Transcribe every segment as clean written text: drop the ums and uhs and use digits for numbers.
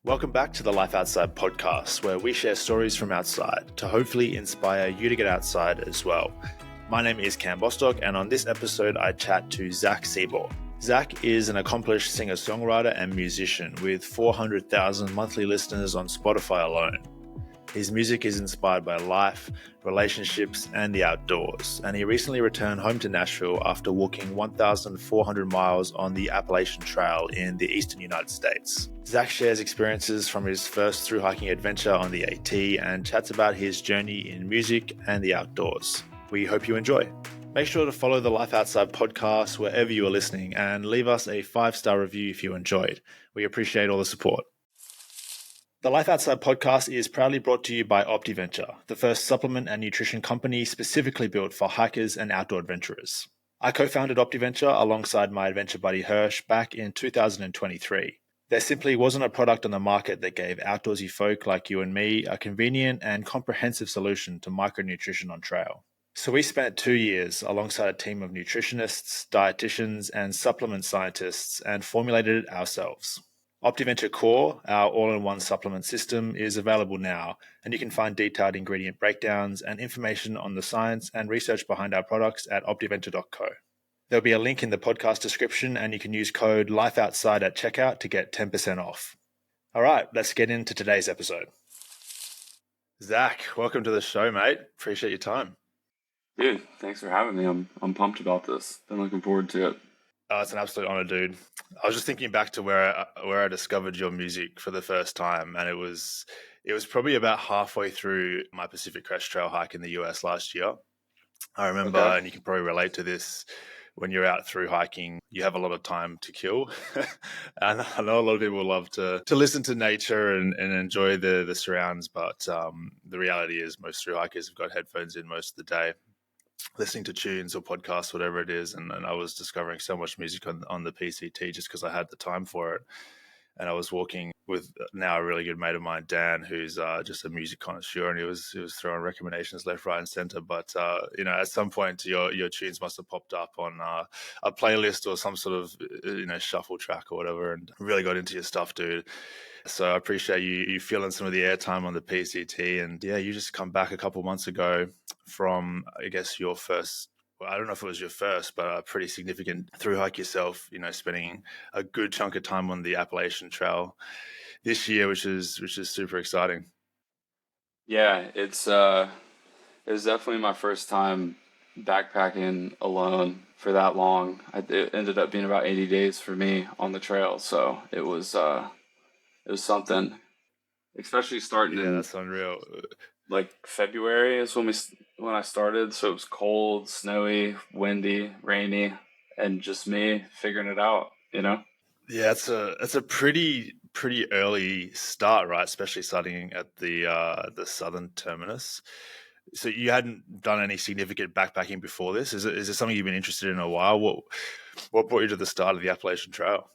Welcome back to the Life Outside podcast, where we share stories from outside to hopefully inspire you to get outside as well. My name is Cam Bostock, and on this episode, I chat to Zach Seabaugh. Zach is an accomplished singer-songwriter and musician with 400,000 monthly listeners on Spotify alone. His music is inspired by life, relationships, and the outdoors, and he recently returned home to Nashville after walking 1,400 miles on the Appalachian Trail in the eastern United States. Zach shares experiences from his first thru-hiking adventure on the AT and chats about his journey in music and the outdoors. We hope you enjoy. Make sure to follow the Life Outside podcast wherever you are listening and leave us a 5-star review if you enjoyed. We appreciate all the support. The Life Outside podcast is proudly brought to you by OptiVenture, the first supplement and nutrition company specifically built for hikers and outdoor adventurers. I co-founded OptiVenture alongside my adventure buddy Hirsch back in 2023. There simply wasn't a product on the market that gave outdoorsy folk like you and me a convenient and comprehensive solution to micronutrition on trail. So we spent 2 years alongside a team of nutritionists, dietitians, and supplement scientists and formulated it ourselves. OptiVenture Core, our all-in-one supplement system, is available now, and you can find detailed ingredient breakdowns and information on the science and research behind our products at optiventure.co. There'll be a link in the podcast description, and you can use code LIFEOUTSIDE at checkout to get 10% off. All right, let's get into today's episode. Zach, welcome to the show, mate. Appreciate your time. Dude, thanks for having me. I'm pumped about this. Been looking forward to it. Oh, it's an absolute honor, dude. I was just thinking back to where I discovered your music for the first time, and it was probably about halfway through my Pacific Crest Trail hike in the US last year. I remember, and you can probably relate to this, when you're out through hiking, you have a lot of time to kill. And I know a lot of people love to listen to nature and enjoy the surrounds, but the reality is most through hikers have got headphones in most of the day, listening to tunes or podcasts, whatever it is. And I was discovering so much music on the PCT just because I had the time for it. And I was walking with now a really good mate of mine, Dan, who's just a music connoisseur, and he was throwing recommendations left, right, and center. But at some point, your tunes must have popped up on a playlist or some sort of shuffle track or whatever, and really got into your stuff, dude. So I appreciate you feeling some of the airtime on the PCT, and yeah, you just come back a couple months ago from, I guess, your first. Well, I don't know if it was your first, but a pretty significant thru hike yourself, spending a good chunk of time on the Appalachian Trail this year, which is super exciting. Yeah, it was definitely my first time backpacking alone for that long. It ended up being about 80 days for me on the trail, so it was something, especially starting in, that's unreal. Like February is when I started, so it was cold, snowy, windy, rainy, and just me figuring it out, Yeah, it's a pretty early start, right? Especially starting at the southern terminus. So you hadn't done any significant backpacking before this? Is it something you've been interested in a while? What brought you to the start of the Appalachian Trail?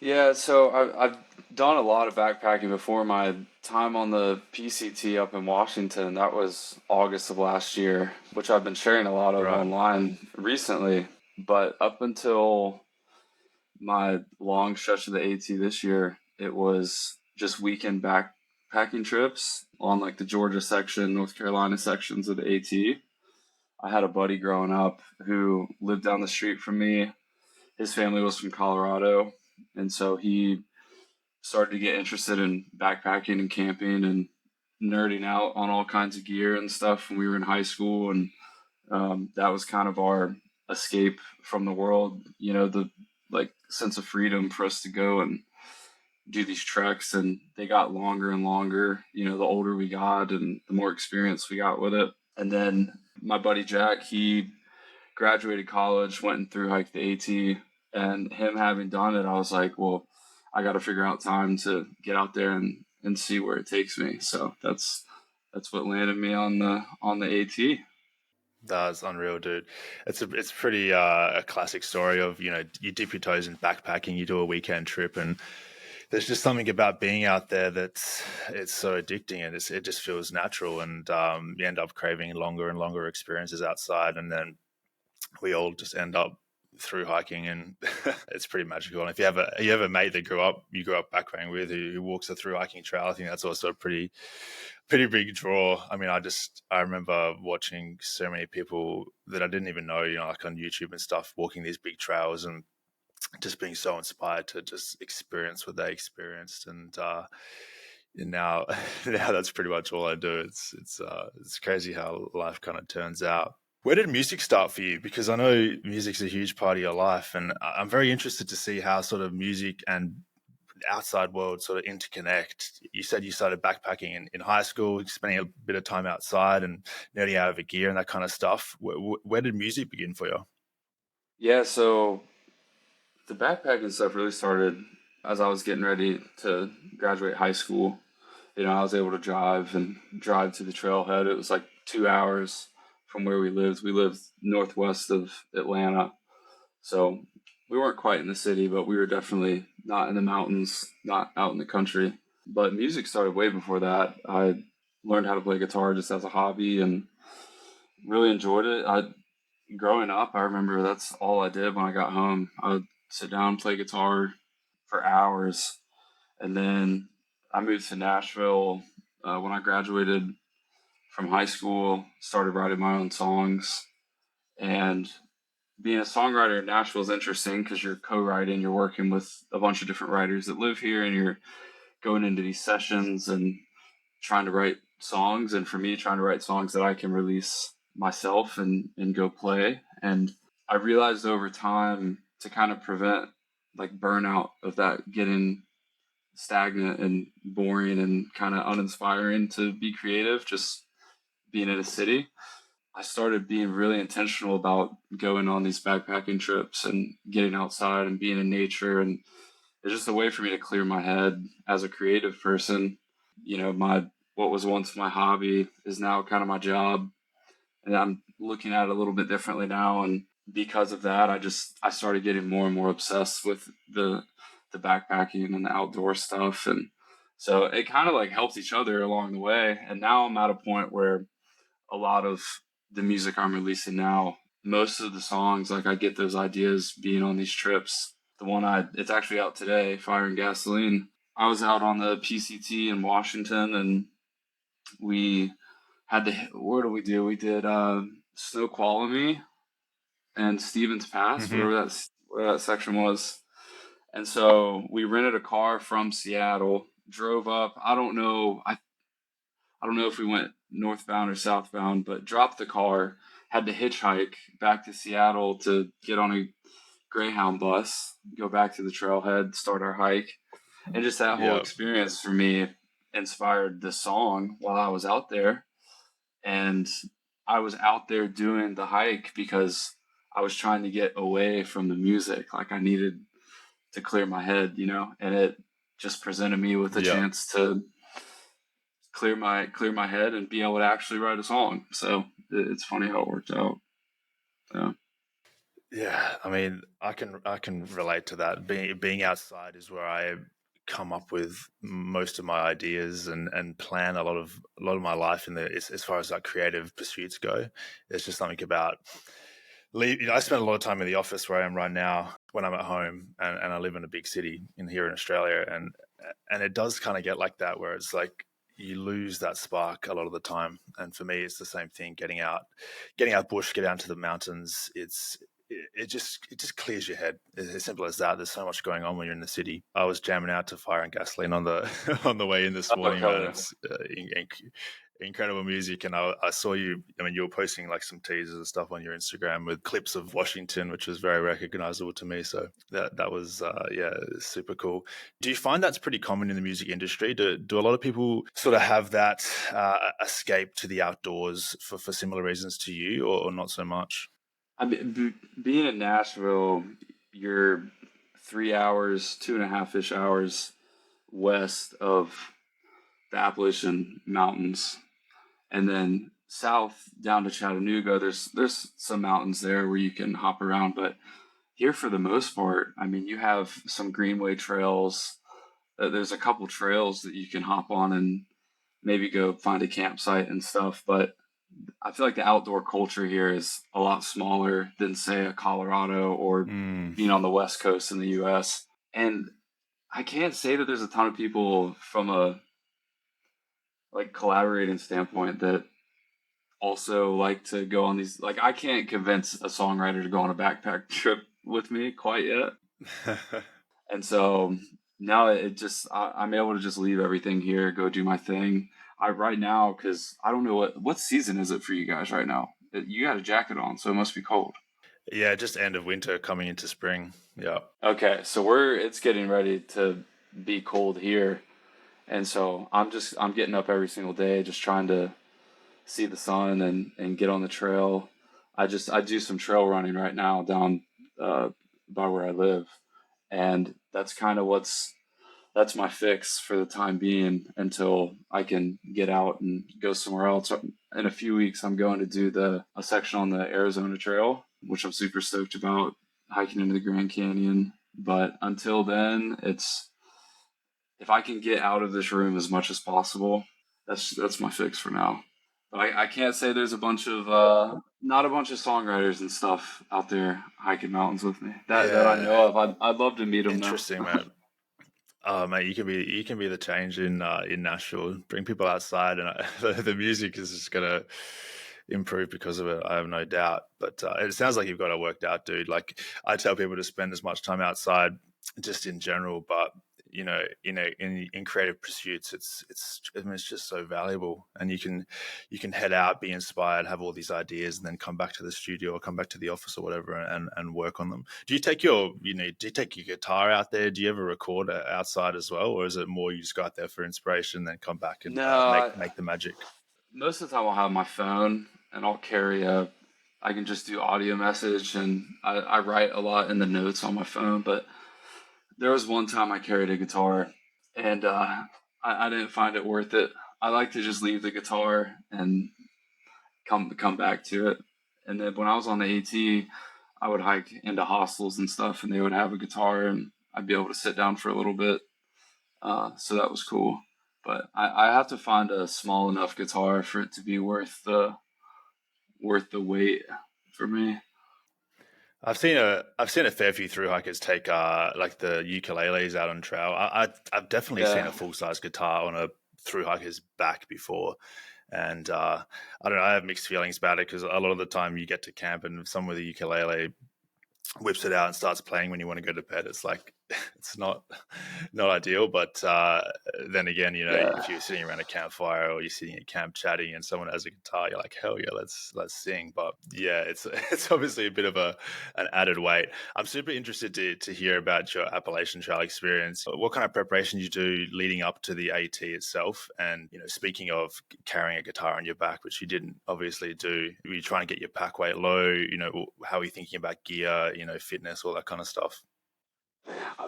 Yeah, so I've done a lot of backpacking before. My time on the PCT up in Washington, that was August of last year, which I've been sharing a lot of online recently. But up until my long stretch of the AT this year, it was just weekend backpacking trips on like the Georgia section, North Carolina sections of the AT. I had a buddy growing up who lived down the street from me. His family was from Colorado, and so he started to get interested in backpacking and camping and nerding out on all kinds of gear and stuff when we were in high school. And that was kind of our escape from the world, the like sense of freedom for us to go and do these treks. And they got longer and longer, the older we got and the more experience we got with it. And then my buddy Jack, he graduated college, went and thru-hiked the AT, and him having done it, I was like, well, I got to figure out time to get out there and see where it takes me. So that's what landed me on the AT. That's unreal, dude. It's pretty a classic story of, you dip your toes in backpacking, you do a weekend trip, and there's just something about being out there it's so addicting, and it just feels natural, and you end up craving longer and longer experiences outside, and then we all just end up through hiking, and it's pretty magical. And if you have a mate that you grew up backpacking with who walks the through hiking trail, I think that's also a pretty big draw. I mean, I remember watching so many people that I didn't even know, like on YouTube and stuff, walking these big trails and just being so inspired to just experience what they experienced. And now that's pretty much all I do. It's crazy how life kind of turns out. Where did music start for you? Because I know music's a huge part of your life, and I'm very interested to see how sort of music and outside world sort of interconnect. You said you started backpacking in high school, spending a bit of time outside and nerding out over gear and that kind of stuff. Where did music begin for you? Yeah, so the backpacking stuff really started as I was getting ready to graduate high school. I was able to drive to the trailhead. It was like 2 hours from where we lived. We lived northwest of Atlanta. So we weren't quite in the city, but we were definitely not in the mountains, not out in the country. But music started way before that. I learned how to play guitar just as a hobby and really enjoyed it. Growing up, I remember that's all I did when I got home. I would sit down, play guitar for hours, and then I moved to Nashville when I graduated from high school, started writing my own songs. And being a songwriter in Nashville is interesting because you're co-writing, you're working with a bunch of different writers that live here, and you're going into these sessions and trying to write songs. And for me, trying to write songs that I can release myself and go play. And I realized over time, to kind of prevent like burnout of that getting stagnant and boring and kind of uninspiring to be creative, just being in a city, I started being really intentional about going on these backpacking trips and getting outside and being in nature. And it's just a way for me to clear my head as a creative person. My what was once my hobby is now kind of my job, and I'm looking at it a little bit differently now. And because of that, I started getting more and more obsessed with the backpacking and the outdoor stuff. And so it kind of like helped each other along the way. And now I'm at a point where a lot of the music I'm releasing now, most of the songs, like I get those ideas being on these trips. It's actually out today, Fire and Gasoline. I was out on the PCT in Washington, and we what did we do? We did Snoqualmie and Stevens Pass, Mm-hmm. where that section was. And so we rented a car from Seattle, drove up. I don't know if we went northbound or southbound, but dropped the car, had to hitchhike back to Seattle to get on a Greyhound bus, go back to the trailhead, start our hike. And just that whole Yeah. experience for me inspired the song while I was out there. And I was out there doing the hike because I was trying to get away from the music. Like I needed to clear my head, and it just presented me with a Yeah. chance to clear my head and be able to actually write a song. So it's funny how it worked out. Yeah. Yeah, I mean, I can relate to that. Being outside is where I come up with most of my ideas and plan a lot of my life in the as far as like creative pursuits go. There's just something about I spend a lot of time in the office where I am right now when I'm at home, and I live in a big city here in Australia, and it does kind of get like that where it's like you lose that spark a lot of the time. And for me, it's the same thing. Getting out bush, get down to the mountains. It just clears your head. It's as simple as that. There's so much going on when you're in the city. I was jamming out to Fire and Gasoline on the on the way in this morning, man. Okay. It's incredible music, and I saw you. I mean, you were posting like some teasers and stuff on your Instagram with clips of Washington, which was very recognizable to me. So that was yeah, super cool. Do you find that's pretty common in the music industry? Do a lot of people sort of have that escape to the outdoors for similar reasons to you, or not so much? I mean, being in Nashville, you're 3 hours, 2.5 ish hours west of the Appalachian Mountains, and then south down to Chattanooga. There's some mountains there where you can hop around, but here for the most part, I mean, you have some greenway trails. There's a couple trails that you can hop on and maybe go find a campsite and stuff, but I feel like the outdoor culture here is a lot smaller than, say, a Colorado or Mm. being on the West Coast in the US. And I can't say that there's a ton of people from a like collaborating standpoint that also like to go on these. Like, I can't convince a songwriter to go on a backpack trip with me quite yet. And so now it just I'm able to just leave everything here, go do my thing. I right now, because I don't know what season is it for you guys right now. You got a jacket on, so it must be cold. Yeah, just end of winter coming into spring. Yeah. Okay, so it's getting ready to be cold here, and so I'm getting up every single day, just trying to see the sun and get on the trail. I do some trail running right now down by where I live, and that's kind of that's my fix for the time being until I can get out and go somewhere else. In a few weeks, I'm going to do a section on the Arizona Trail, which I'm super stoked about, hiking into the Grand Canyon. But until then, it's if I can get out of this room as much as possible, that's my fix for now. But I can't say there's a bunch of not a bunch of songwriters and stuff out there hiking mountains with me that I Yeah. know of. I'd love to meet them though. Interesting, man. Oh, mate, you can be the change in Nashville. Bring people outside, and the music is just gonna improve because of it. I have no doubt. But it sounds like you've got it worked out, dude. Like I tell people to spend as much time outside, just in general. But in creative pursuits, I mean, it's just so valuable. And you can head out, be inspired, have all these ideas, and then come back to the studio or come back to the office or whatever, and work on them. Do you take do you take your guitar out there? Do you ever record outside as well, or is it more you just go out there for inspiration, then come back and No, make the magic? most of the time I'll have my phone and I'll carry I can just do audio message and I write a lot in the notes on my phone. But there was one time I carried a guitar and I didn't find it worth it. I like to just leave the guitar and come back to it. And then when I was on the AT, I would hike into hostels and stuff, and they would have a guitar, and I'd be able to sit down for a little bit. So that was cool. But I have to find a small enough guitar for it to be worth the wait for me. I've seen a fair few through hikers take like the ukuleles out on trail. I've definitely seen Yeah. a full size guitar on a through hiker's back before, and I don't know. I have mixed feelings about it because a lot of the time you get to camp and someone with a ukulele whips it out and starts playing when you want to go to bed. It's like it's not ideal, but then again, Yeah. if you're sitting around a campfire or you're sitting at camp chatting and someone has a guitar, you're like, hell yeah, let's sing. But yeah, it's obviously a bit of an added weight. I'm super interested to hear about your Appalachian Trail experience. What kind of preparation you do leading up to the AT itself? And speaking of carrying a guitar on your back, which you didn't obviously do, were you trying to get your pack weight low? How are you thinking about gear? Fitness, all that kind of stuff.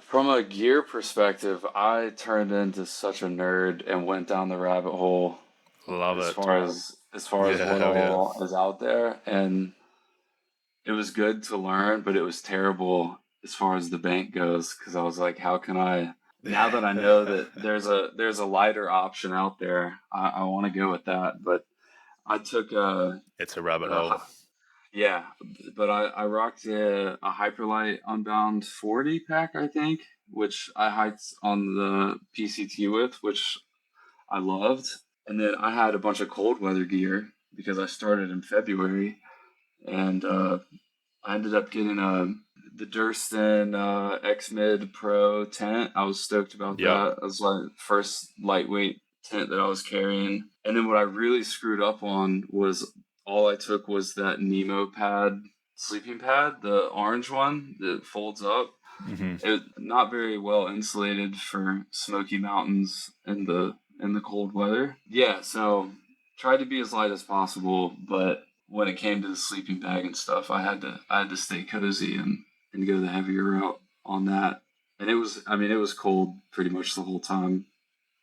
From a gear perspective, I turned into such a nerd and went down the rabbit hole Love as it. far as Yeah, what hell yeah. all is out there. And it was good to learn, but it was terrible as far as the bank goes because I was like, how can I? Now that I know that there's a lighter option out there, I want to go with that. But I took It's a rabbit a hole. yeah, but I rocked a Hyperlight Unbound 40 pack, I think, which I hiked on the PCT with, which I loved. And then I had a bunch of cold weather gear because I started in February, and I ended up getting the Durston X Mid Pro tent. I was stoked about Yep. that. It was my first lightweight tent that I was carrying. And then what I really screwed up on was all I took was that Nemo pad sleeping pad, the orange one that folds up. Hmm. It was not very well insulated for Smoky Mountains in the cold weather. Yeah, so tried to be as light as possible, but when it came to the sleeping bag and stuff, I had to stay cozy and go the heavier route on that. And it was cold pretty much the whole time,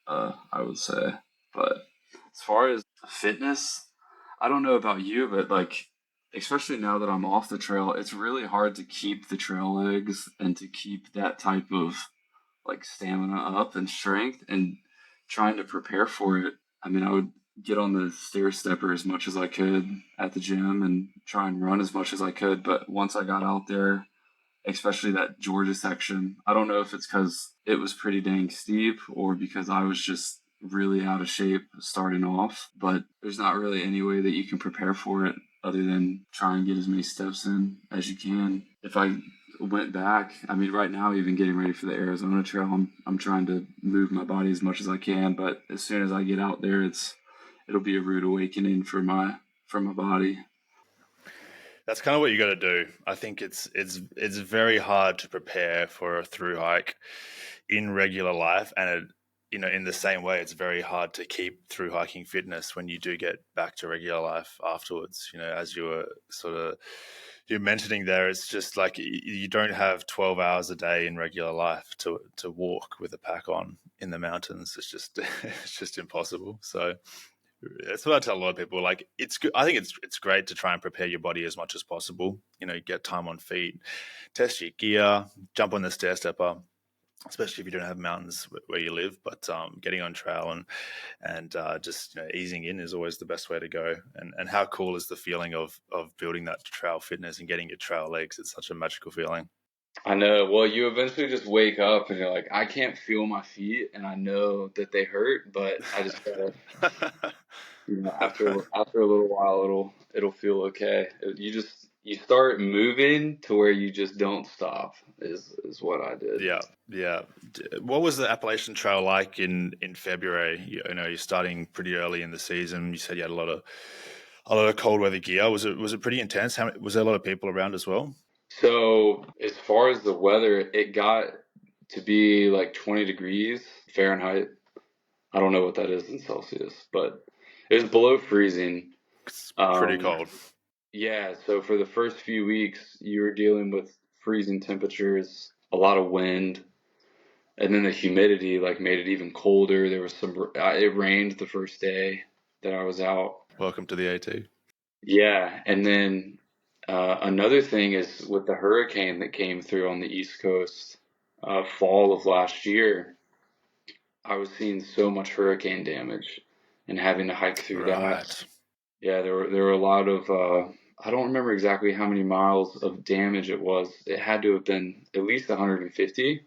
I would say. But as far as fitness, I don't know about you, but like especially now that I'm off the trail, it's really hard to keep the trail legs and to keep that type of like stamina up and strength and trying to prepare for it. I mean, I would get on the stair stepper as much as I could at the gym and try and run as much as I could. But once I got out there, especially that Georgia section, I don't know if it's because it was pretty dang steep or because I was just really out of shape starting off, but there's not really any way that you can prepare for it other than try and get as many steps in as you can. If I went back, I mean, right now, even getting ready for the Arizona Trail, I'm trying to move my body as much as I can, but as soon as I get out there, it'll be a rude awakening for my body. That's kind of what you got to do. I think it's very hard to prepare for a through hike in regular life, and in the same way, it's very hard to keep through hiking fitness when you do get back to regular life afterwards. As you were you're mentioning there, it's just like you don't have 12 hours a day in regular life to walk with a pack on in the mountains. It's just it's just impossible. So that's what I tell a lot of people. Like, it's good. I think it's great to try and prepare your body as much as possible. Get time on feet, test your gear, jump on the stair stepper, especially if you don't have mountains where you live. But getting on trail and just easing in is always the best way to go. And how cool is the feeling of building that trail fitness and getting your trail legs? It's such a magical feeling. I know. Well, you eventually just wake up and you're like, I can't feel my feet, and I know that they hurt, but I just gotta, after a little while, it'll feel okay. You start moving to where you just don't stop. Is what I did. Yeah, yeah. What was the Appalachian Trail like in February? You're starting pretty early in the season. You said you had a lot of cold weather gear. Was it pretty intense? Was there a lot of people around as well? So as far as the weather, it got to be like 20 degrees Fahrenheit. I don't know what that is in Celsius, but it was below freezing. It's pretty cold. Yeah, so for the first few weeks, you were dealing with freezing temperatures, a lot of wind, and then the humidity like made it even colder. There was it rained the first day that I was out. Welcome to the AT. Yeah, and then another thing is with the hurricane that came through on the East Coast, fall of last year, I was seeing so much hurricane damage and having to hike through that. Right. Yeah, there were a lot of I don't remember exactly how many miles of damage it was. It had to have been at least 150,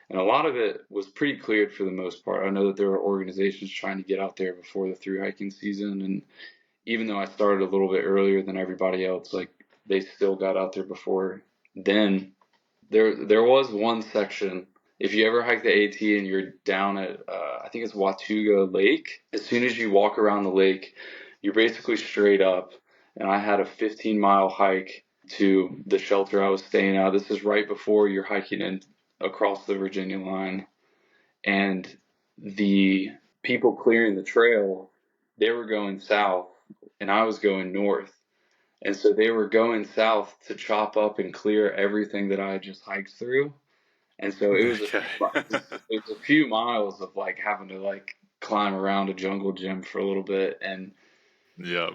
and a lot of it was pretty cleared for the most part. I know that there were organizations trying to get out there before the thru hiking season, and even though I started a little bit earlier than everybody else, like they still got out there before then. There was one section. If you ever hike the AT and you're down at I think it's Watauga Lake, as soon as you walk around the lake, you're basically straight up. And I had a 15-mile hike to the shelter I was staying at. This is right before you're hiking in across the Virginia line, and the people clearing the trail, they were going south and I was going north. And so they were going south to chop up and clear everything that I had just hiked through. And so it was Okay. it was a few miles of like having to like climb around a jungle gym for a little bit. And Yeah.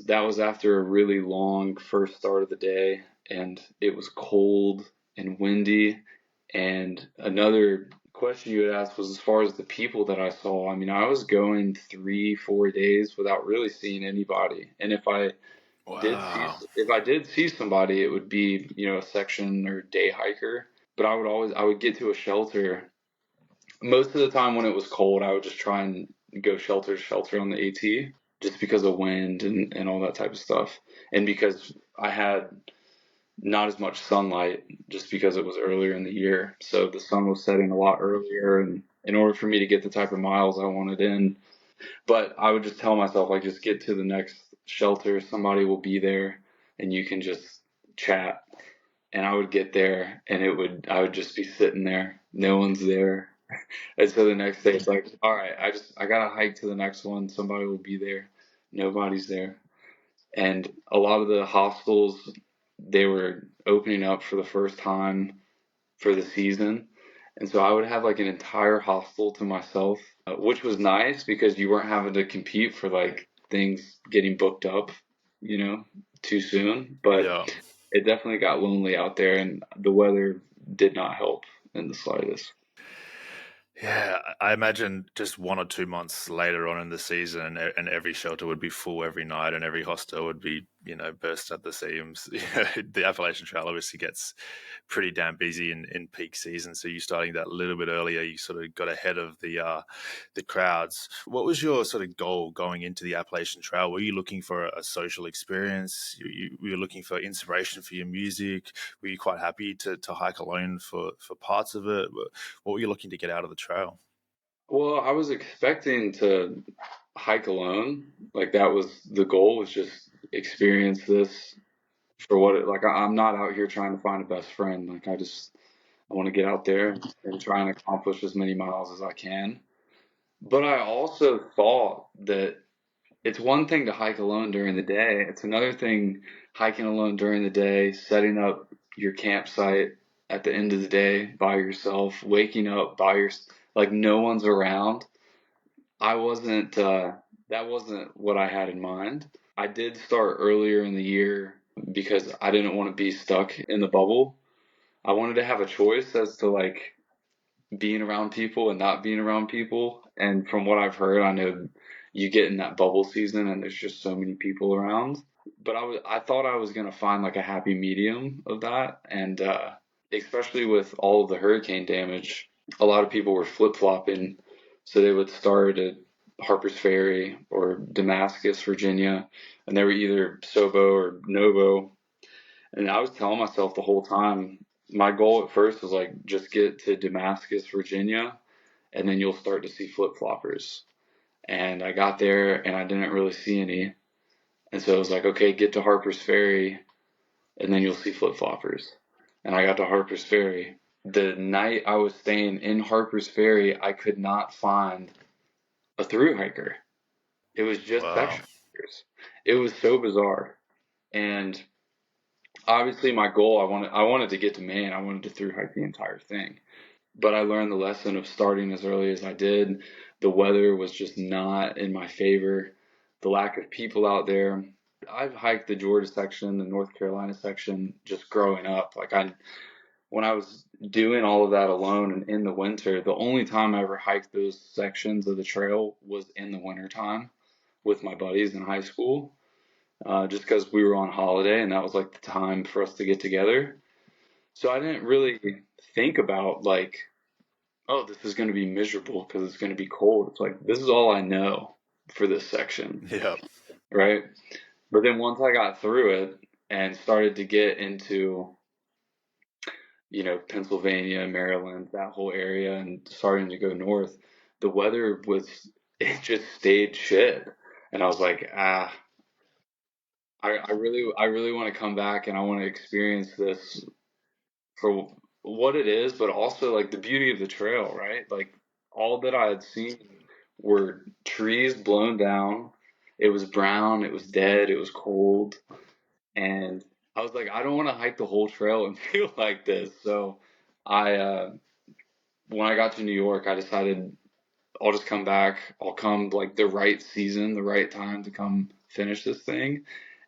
that was after a really long first start of the day, and it was cold and windy. And another question you had asked was as far as the people that I saw. I mean, I was going 3-4 days without really seeing anybody. And Wow. if I did see somebody, it would be, a section or day hiker. But I would get to a shelter. Most of the time when it was cold, I would just try and go shelter to shelter on the AT just because of wind and all that type of stuff. And because I had not as much sunlight just because it was earlier in the year. So the sun was setting a lot earlier, and in order for me to get the type of miles I wanted in. But I would just tell myself, like, just get to the next shelter, somebody will be there and you can just chat. And I would get there and I would just be sitting there. No one's there. And so the next day it's like, all right, I gotta hike to the next one. Somebody will be there. Nobody's there. And a lot of the hostels, they were opening up for the first time for the season. And so I would have like an entire hostel to myself, which was nice because you weren't having to compete for like things getting booked up, too soon. But Yeah. it definitely got lonely out there, and the weather did not help in the slightest. Yeah, I imagine just 1 or 2 months later on in the season, and every shelter would be full every night, and every hostel would be, burst at the seams. The Appalachian Trail obviously gets pretty damn busy in peak season, so you starting that a little bit earlier, you sort of got ahead of the crowds. What was your sort of goal going into the Appalachian Trail? Were you looking for a social experience? Were you looking for inspiration for your music? Were you quite happy to hike alone for parts of it? What were you looking to get out of the trail? Well, I was expecting to hike alone. Like that was the goal, was just experience this for what it like. I'm not out here trying to find a best friend. Like I want to get out there and try and accomplish as many miles as I can. But I also thought that it's one thing to hike alone during the day. It's another thing hiking alone during the day, setting up your campsite at the end of the day by yourself, waking up by your like no one's around. I wasn't that wasn't what I had in mind. I did start earlier in the year because I didn't want to be stuck in the bubble. I wanted to have a choice as to like being around people and not being around people. And from what I've heard, I know you get in that bubble season and there's just so many people around. But I thought I was gonna find like a happy medium of that, and especially with all of the hurricane damage, a lot of people were flip flopping, so they would start at Harper's Ferry or Damascus, Virginia, and they were either Sobo or Novo. And I was telling myself the whole time, my goal at first was like just get to Damascus, Virginia, and then you'll start to see flip floppers. And I got there and I didn't really see any. And so I was like, okay, get to Harper's Ferry, and then you'll see flip floppers. And I got to Harper's Ferry. The night I was staying in Harper's Ferry, I could not find a thru hiker. It was just Wow. section hikers. It was so bizarre. And obviously my goal, I wanted to get to Maine. I wanted to thru hike the entire thing. But I learned the lesson of starting as early as I did. The weather was just not in my favor. The lack of people out there. I've hiked the Georgia section, the North Carolina section, just growing up. When I was doing all of that alone and in the winter, the only time I ever hiked those sections of the trail was in the winter time with my buddies in high school, just because we were on holiday and that was like the time for us to get together. So I didn't really think about like, oh, this is going to be miserable because it's going to be cold. It's like, this is all I know for this section, Yeah. right? But then once I got through it and started to get into, Pennsylvania, Maryland, that whole area, and starting to go north, the weather was, it just stayed shit. And I was like, I really want to come back and I want to experience this for what it is, but also like the beauty of the trail, right? Like all that I had seen were trees blown down. It was brown, it was dead, it was cold. And I was like, I don't want to hike the whole trail and feel like this. So I when I got to New York, I decided I'll just come back. I'll come like the right season, the right time to come finish this thing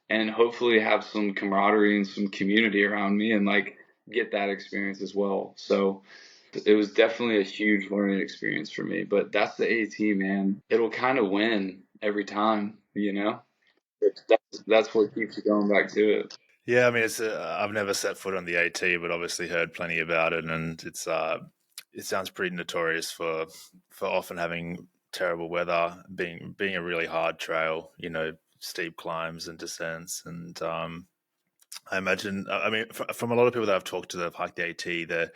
and hopefully have some camaraderie and some community around me and like get that experience as well. So it was definitely a huge learning experience for me, but that's the AT, man. It'll kind of win every time. That's what keeps you going back to it. Yeah, I mean, I've never set foot on the AT, but obviously heard plenty about it, and it sounds pretty notorious for often having terrible weather, being a really hard trail, steep climbs and descents, and I imagine, I mean, from a lot of people that I've talked to that have hiked the AT,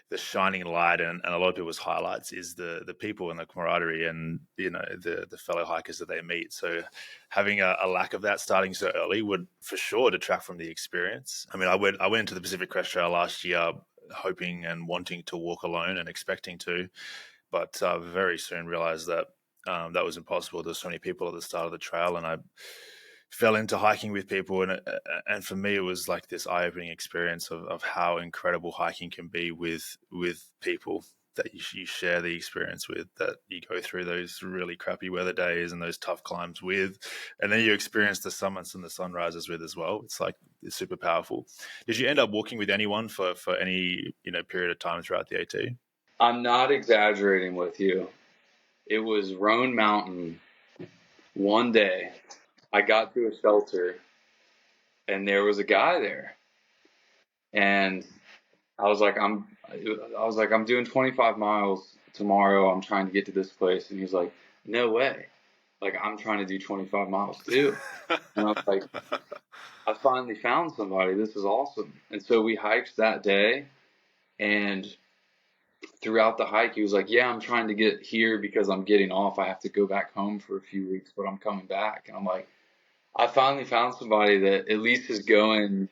the shining light and a lot of people's highlights is the people and the camaraderie and the fellow hikers that they meet. So having a lack of that starting so early would for sure detract from the experience. I mean, I went into the Pacific Crest Trail last year hoping and wanting to walk alone and expecting to, but very soon realized that that was impossible. There's so many people at the start of the trail, and I fell into hiking with people, and for me it was like this eye-opening experience of how incredible hiking can be with people that you share the experience with, that you go through those really crappy weather days and those tough climbs with, and then you experience the summits and the sunrises with as well. It's super powerful. Did you end up walking with anyone for any period of time throughout the AT? I'm not exaggerating with you. It was Roan Mountain one day. I got to a shelter and there was a guy there. And I'm doing 25 miles tomorrow. I'm trying to get to this place. And he's like, no way. Like, I'm trying to do 25 miles too. And I was like, I finally found somebody. This is awesome. And so we hiked that day. And throughout the hike, he was like, yeah, I'm trying to get here because I'm getting off. I have to go back home for a few weeks, but I'm coming back. And I'm like, I finally found somebody that at least is going,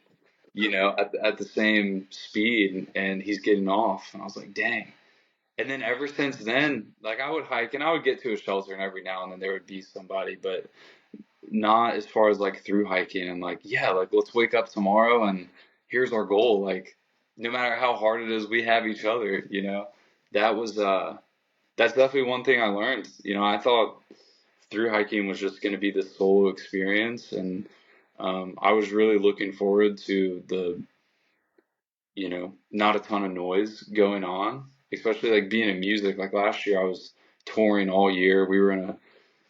at the same speed and he's getting off. And I was like, dang. And then ever since then, like I would hike and I would get to a shelter and every now and then there would be somebody, but not as far as like through hiking and like, yeah, like let's wake up tomorrow and here's our goal. Like no matter how hard it is, we have each other, that was, that's definitely one thing I learned. I thought through hiking was just going to be this solo experience. And, I was really looking forward to the, not a ton of noise going on, especially like being in music. Like last year I was touring all year. We were in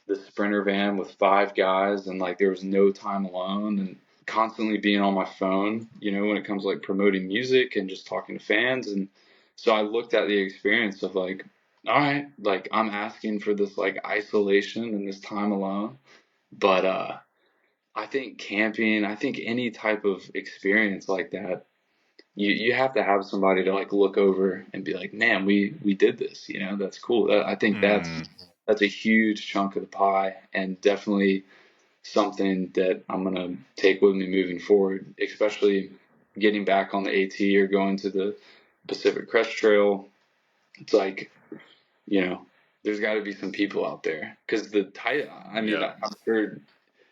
the Sprinter van with 5 guys and like there was no time alone and constantly being on my phone, when it comes to like promoting music and just talking to fans. And so I looked at the experience of like, all right, like I'm asking for this like isolation and this time alone. But I think camping, I think any type of experience like that, you have to have somebody to like look over and be like, man, we did this, that's cool. I think that's a huge chunk of the pie and definitely something that I'm gonna take with me moving forward, especially getting back on the AT or going to the Pacific Crest Trail. It's like, there's got to be some people out there because I mean, Yeah. I'm sure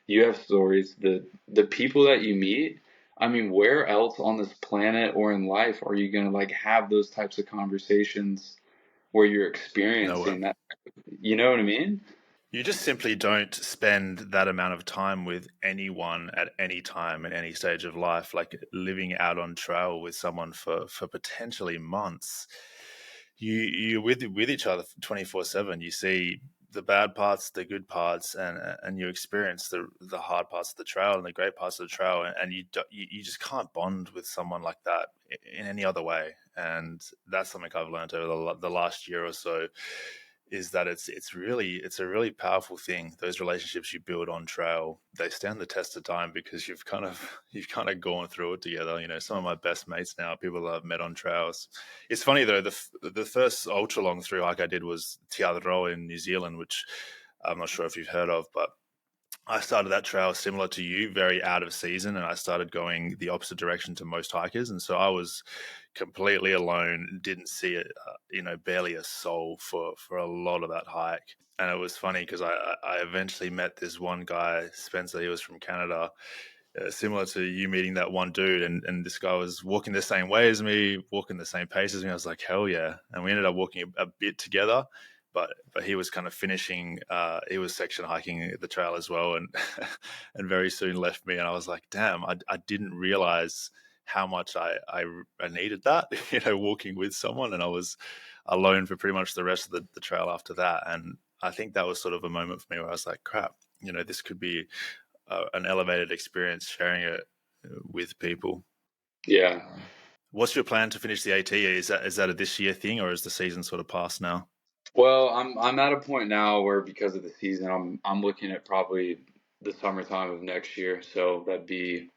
you have stories. The people that you meet. I mean, where else on this planet or in life are you gonna like have those types of conversations where you're Nowhere. experiencing that? You know what I mean? You just simply don't spend that amount of time with anyone at any time in any stage of life, like living out on trail with someone for potentially months. You're with each other 24/7. You see the bad parts, the good parts, and you experience the hard parts of the trail and the great parts of the trail, and you just can't bond with someone like that in any other way. And that's something I've learned over the last year or so, is that it's a really powerful thing. Those relationships you build on trail, they stand the test of time because you've kind of gone through it together. Some of my best mates now are people that I've met on trails. It's funny though, the first ultra long through hike I did was Te Aroha in New Zealand, which I'm not sure if you've heard of, but I started that trail similar to you, very out of season, and I started going the opposite direction to most hikers, and so I was completely alone, didn't see it, barely a soul for a lot of that hike. And it was funny because I eventually met this one guy, Spencer. He was from Canada, similar to you meeting that one dude, and this guy was walking the same way as me, walking the same pace as me. I was like, hell yeah! And we ended up walking a bit together, but he was kind of finishing. He was section hiking the trail as well, and and very soon left me. And I was like, damn, I didn't realize how much I needed that, walking with someone, and I was alone for pretty much the rest of the trail after that. And I think that was sort of a moment for me where I was like, crap, this could be an elevated experience sharing it with people. Yeah. What's your plan to finish the AT? Is that a this year thing, or is the season sort of past now? Well, I'm at a point now where because of the season, I'm looking at probably the summertime of next year. So that'd be,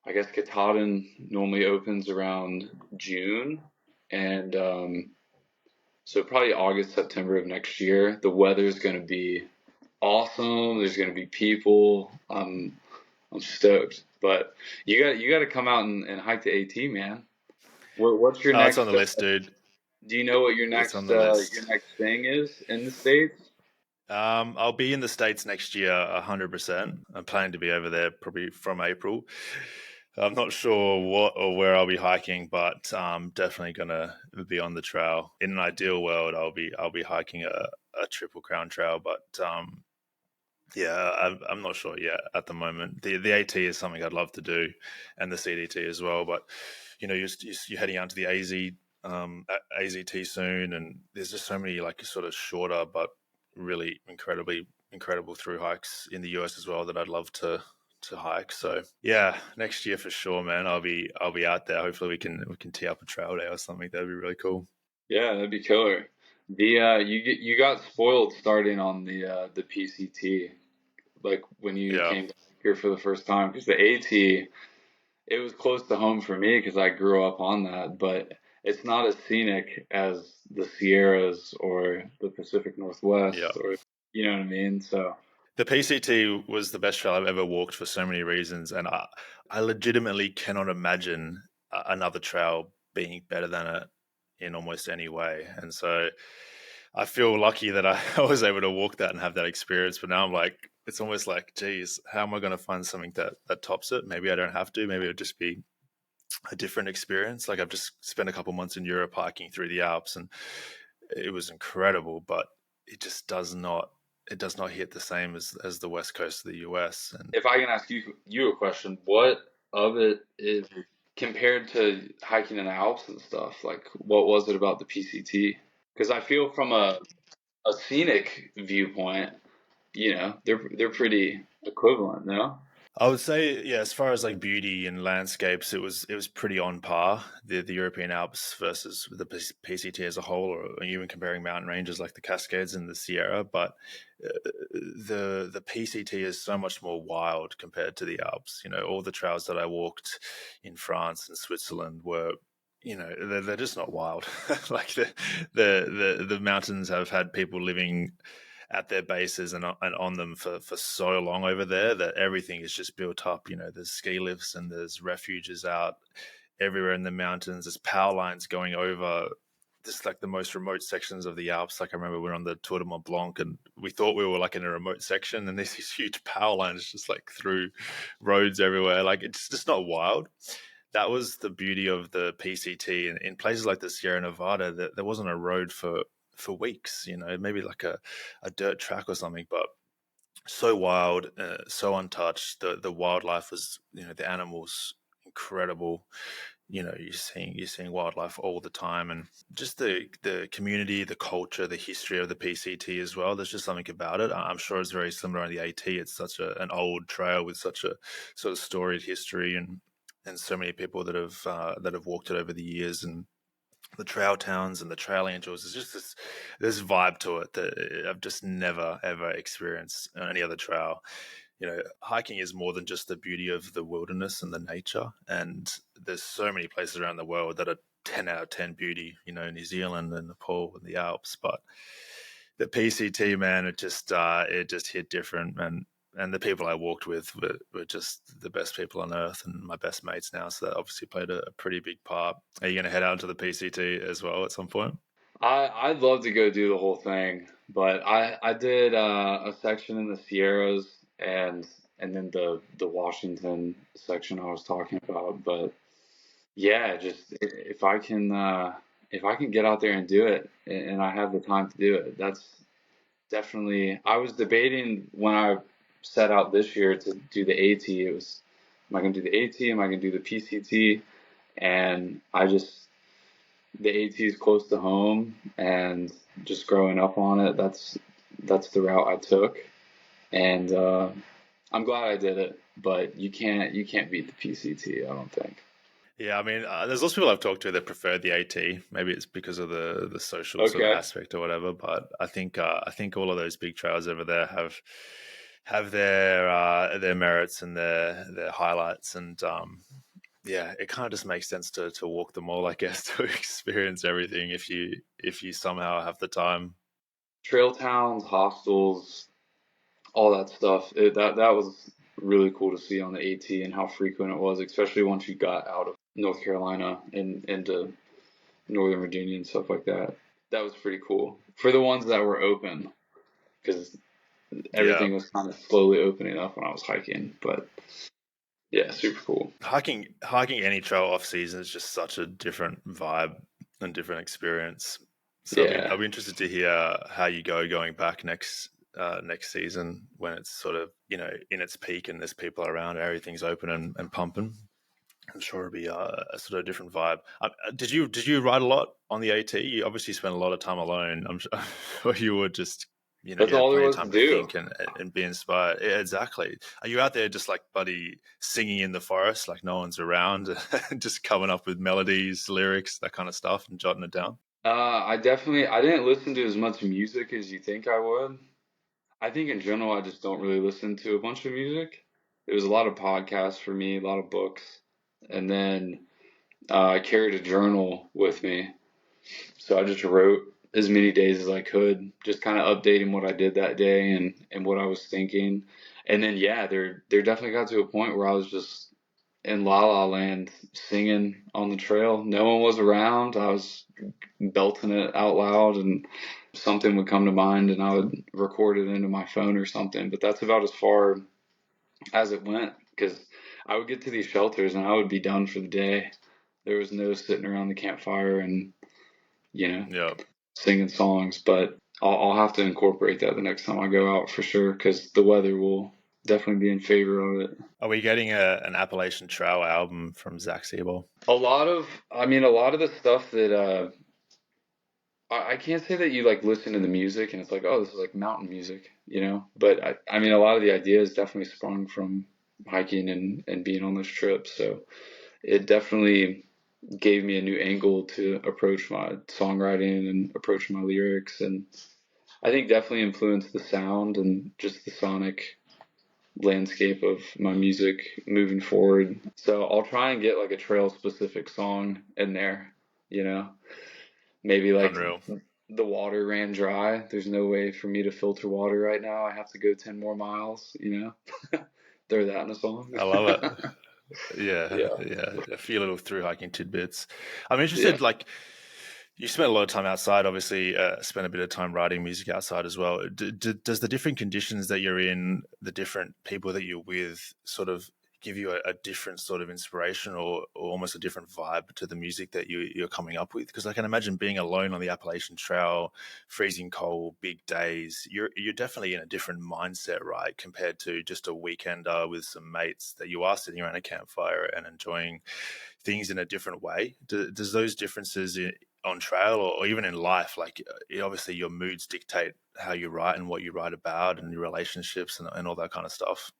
I guess, Katahdin normally opens around June, and so probably August, September of next year. The weather's going to be awesome. There's going to be people. I'm stoked. But you got to come out and hike the AT, man. What's your Oh, it's on next? the list, dude. Do you know what It's on the your list. next thing is in the States? I'll be in the States next year, 100%. I'm planning to be over there probably from April. I'm not sure what or where I'll be hiking, but I'm definitely gonna be on the trail. In an ideal world, I'll be hiking a Triple Crown Trail, but yeah, I'm not sure yet at the moment. The AT is something I'd love to do, and the CDT as well. But you're heading out to the AZ AZT soon, and there's just so many like sort of shorter but really incredible through hikes in the US as well that I'd love to hike. So yeah, next year for sure, man. I'll be out there. Hopefully we can tee up a trail day or something. That'd be really cool. Yeah, that'd be killer. You got spoiled starting on the PCT, like when you Yeah. came here for the first time, because the AT, it was close to home for me because I grew up on that, but it's not as scenic as the Sierras or the Pacific Yeah. Northwest, or you know what I mean. So The PCT was the best trail I've ever walked for so many reasons, and I legitimately cannot imagine another trail being better than it in almost any way. And so I feel lucky that I was able to walk that and have that experience. But now I'm like, it's almost like, geez, how am I going to find something that tops it? Maybe I don't have to. Maybe it'll just be a different experience. Like I've just spent a couple months in Europe hiking through the Alps, and it was incredible, but it just does not hit the same as the west coast of the US. And if I can ask you a question, what of it is compared to hiking in the Alps and stuff? Like, what was it about the PCT? Because I feel from a scenic viewpoint, they're pretty equivalent, no? I would say, yeah, as far as like beauty and landscapes, it was pretty on par. The European Alps versus the PCT as a whole, or even comparing mountain ranges like the Cascades and the Sierra. But the PCT is so much more wild compared to the Alps. You know, all the trails that I walked in France and Switzerland were, you know, they're just not wild. Like the mountains have had people living at their bases and on them for so long over there that everything is just built up. You know, there's ski lifts and there's refuges out everywhere in the mountains. There's power lines going over just like the most remote sections of the Alps. Like I remember we were on the Tour de Mont Blanc and we thought we were like in a remote section, and there's these huge power lines just like through roads everywhere. Like it's just not wild. That was the beauty of the PCT. In places like the Sierra Nevada, there wasn't a road for weeks, you know, maybe like a dirt track or something, but so wild, so untouched. The wildlife was, you know, the animals incredible. You know, you're seeing wildlife all the time, and just the community, the culture, the history of the PCT as well. There's just something about it. I'm sure it's very similar on the AT. It's such an old trail with such a sort of storied history, and so many people that have walked it over the years, and the trail towns and the trail angels. It's just this vibe to it that I've just never ever experienced on any other trail. You know, hiking is more than just the beauty of the wilderness and the nature. And there's so many places around the world that are 10 out of 10 beauty. You know, New Zealand and Nepal and the Alps, but the PCT, man, it just hit different. And the people I walked with were just the best people on earth and my best mates now. So that obviously played a pretty big part. Are you going to head out to the PCT as well at some point? I'd love to go do the whole thing, but I did a section in the Sierras and then the Washington section I was talking about. But yeah, just if I can get out there and do it, and I have the time to do it, that's definitely. I was debating when I set out this year to do the AT. It was, am I going to do the AT? Am I going to do the PCT? And the AT is close to home, and just growing up on it, that's the route I took, and I'm glad I did it. But you can't beat the PCT, I don't think. Yeah, I mean, there's lots of people I've talked to that prefer the AT. Maybe it's because of the social sort of Okay. aspect or whatever. But I think all of those big trails over there have their merits and their highlights. And yeah, it kind of just makes sense to walk them all, I guess, to experience everything if you somehow have the time. Trail towns, hostels, all that stuff. That was really cool to see on the AT and how frequent it was, especially once you got out of North Carolina and into Northern Virginia and stuff like that. That was pretty cool for the ones that were open, because Yeah. everything was kind of slowly opening up when I was hiking. But yeah, super cool. Hiking any trail off season is just such a different vibe and different experience. So Yeah. I'll be interested to hear how you going back next season when it's sort of, you know, in its peak and there's people around, everything's open and pumping. I'm sure it'd be a sort of different vibe. Did you ride a lot on the AT? You obviously spent a lot of time alone. I'm sure or you would just, That's you had all there plenty of was to time to do. think and be inspired. Yeah, exactly. Are you out there just like buddy singing in the forest, like no one's around, just coming up with melodies, lyrics, that kind of stuff, and jotting it down? I didn't listen to as much music as you think I would. I think in general, I just don't really listen to a bunch of music. It was a lot of podcasts for me, a lot of books. And then I carried a journal with me. So I just wrote as many days as I could, just kind of updating what I did that day and what I was thinking. And then, yeah, there definitely got to a point where I was just in La La Land singing on the trail. No one was around. I was belting it out loud and something would come to mind and I would record it into my phone or something. But that's about as far as it went because I would get to these shelters and I would be done for the day. There was no sitting around the campfire and, you know, Yeah. singing songs. But I'll have to incorporate that the next time I go out for sure because the weather will definitely be in favor of it. Are we getting an Appalachian Trail album from Zach Seabaugh? A lot of the stuff that I can't say that you like listen to the music and it's like, oh, this is like mountain music, you know? But I mean, a lot of the ideas definitely sprung from hiking and being on those trips. So it definitely gave me a new angle to approach my songwriting and approach my lyrics. And I think definitely influenced the sound and just the sonic landscape of my music moving forward. So I'll try and get like a trail specific song in there, you know? Maybe like Unreal. the water ran dry. There's no way for me to filter water right now. I have to go 10 more miles, you know? Throw that in a song. I love it. Yeah, Yeah. yeah. A few little through hiking tidbits. I'm Yeah. interested, like, you spent a lot of time outside, obviously, spent a bit of time writing music outside as well. Does the different conditions that you're in, the different people that you're with, sort of give you a different sort of inspiration or almost a different vibe to the music that you're coming up with? Because I can imagine being alone on the Appalachian Trail, freezing cold, big days, you're definitely in a different mindset, right? Compared to just a weekender with some mates that you are sitting around a campfire and enjoying things in a different way. Does those differences on trail or even in life, like obviously your moods dictate how you write and what you write about and your relationships and all that kind of stuff?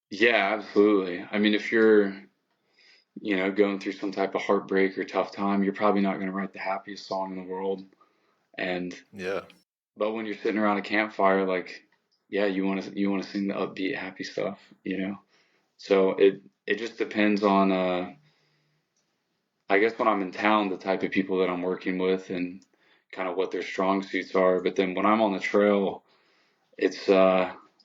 Yeah, absolutely. I mean, if you're, you know, going through some type of heartbreak or tough time, you're probably not going to write the happiest song in the world. And, Yeah, but when you're sitting around a campfire, like, yeah, you want to sing the upbeat, happy stuff, you know? So it just depends on, I guess when I'm in town, the type of people that I'm working with and kind of what their strong suits are. But then when I'm on the trail, it's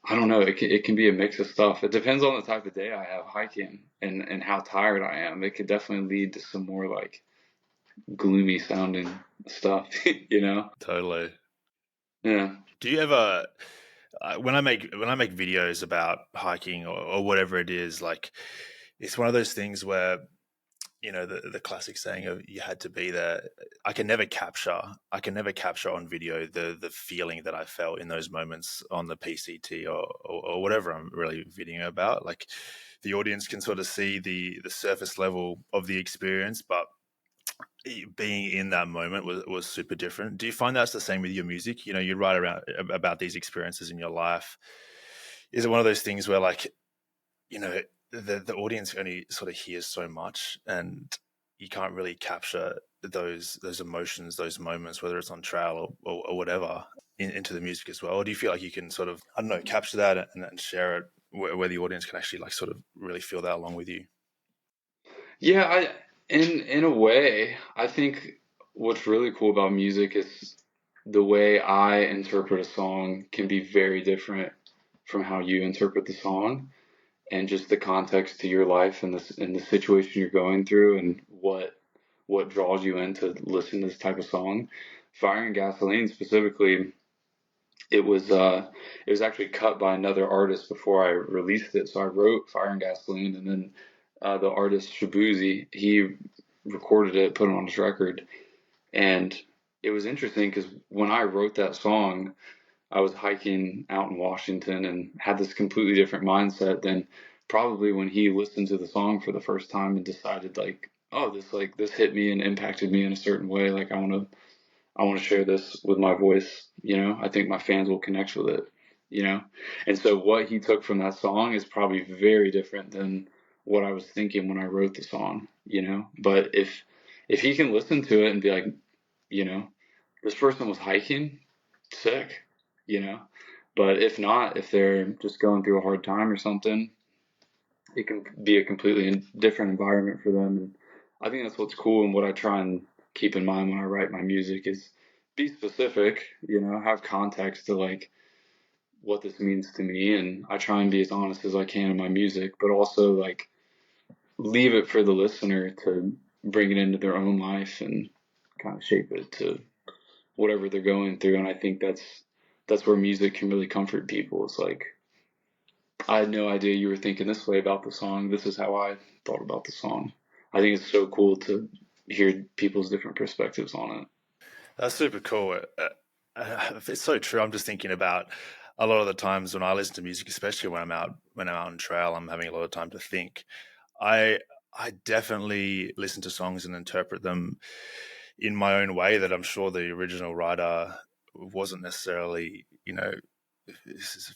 I don't know. It can be a mix of stuff. It depends on the type of day I have hiking and how tired I am. It could definitely lead to some more like gloomy sounding stuff, you know? totally. Yeah. Do you ever when I make videos about hiking or whatever it is, like it's one of those things where the classic saying of you had to be there. I can never capture on video the feeling that I felt in those moments on the PCT or whatever I'm really videoing about. Like the audience can sort of see the surface level of the experience, but being in that moment was super different. Do you find that's the same with your music? You write around about these experiences in your life. Is it one of those things where, like, you know the audience only sort of hears so much and you can't really capture those emotions, those moments, whether it's on trail or whatever, into the music as well? Or do you feel like you can sort of, I don't know, capture that and share it where the audience can actually like sort of really feel that along with you? Yeah, in a way, I think what's really cool about music is the way I interpret a song can be very different from how you interpret the song. And just the context to your life and the situation you're going through and what draws you in to listen to this type of song. Fire and Gasoline specifically, it was actually cut by another artist before I released it. So I wrote Fire and Gasoline and then the artist Shabuzi, he recorded it, put it on his record. And it was interesting because when I wrote that song, I was hiking out in Washington and had this completely different mindset than probably when he listened to the song for the first time and decided like, oh, this hit me and impacted me in a certain way. Like I want to share this with my voice. I think my fans will connect with it. And so what he took from that song is probably very different than what I was thinking when I wrote the song. But if he can listen to it and be like, this person was hiking, sick. you know. But if not, if they're just going through a hard time or something, it can be a completely different environment for them. And I think that's what's cool, and what I try and keep in mind when I write my music is be specific, have context to like what this means to me, and I try and be as honest as I can in my music, but also like leave it for the listener to bring it into their own life and kind of shape it to whatever they're going through. And I think that's where music can really comfort people. It's like, I had no idea you were thinking this way about the song. This is how I thought about the song. I think it's so cool to hear people's different perspectives on it. That's super cool. It's so true. I'm just thinking about a lot of the times when I listen to music, especially when I'm out on trail, I'm having a lot of time to think. I definitely listen to songs and interpret them in my own way that I'm sure the original writer wasn't necessarily,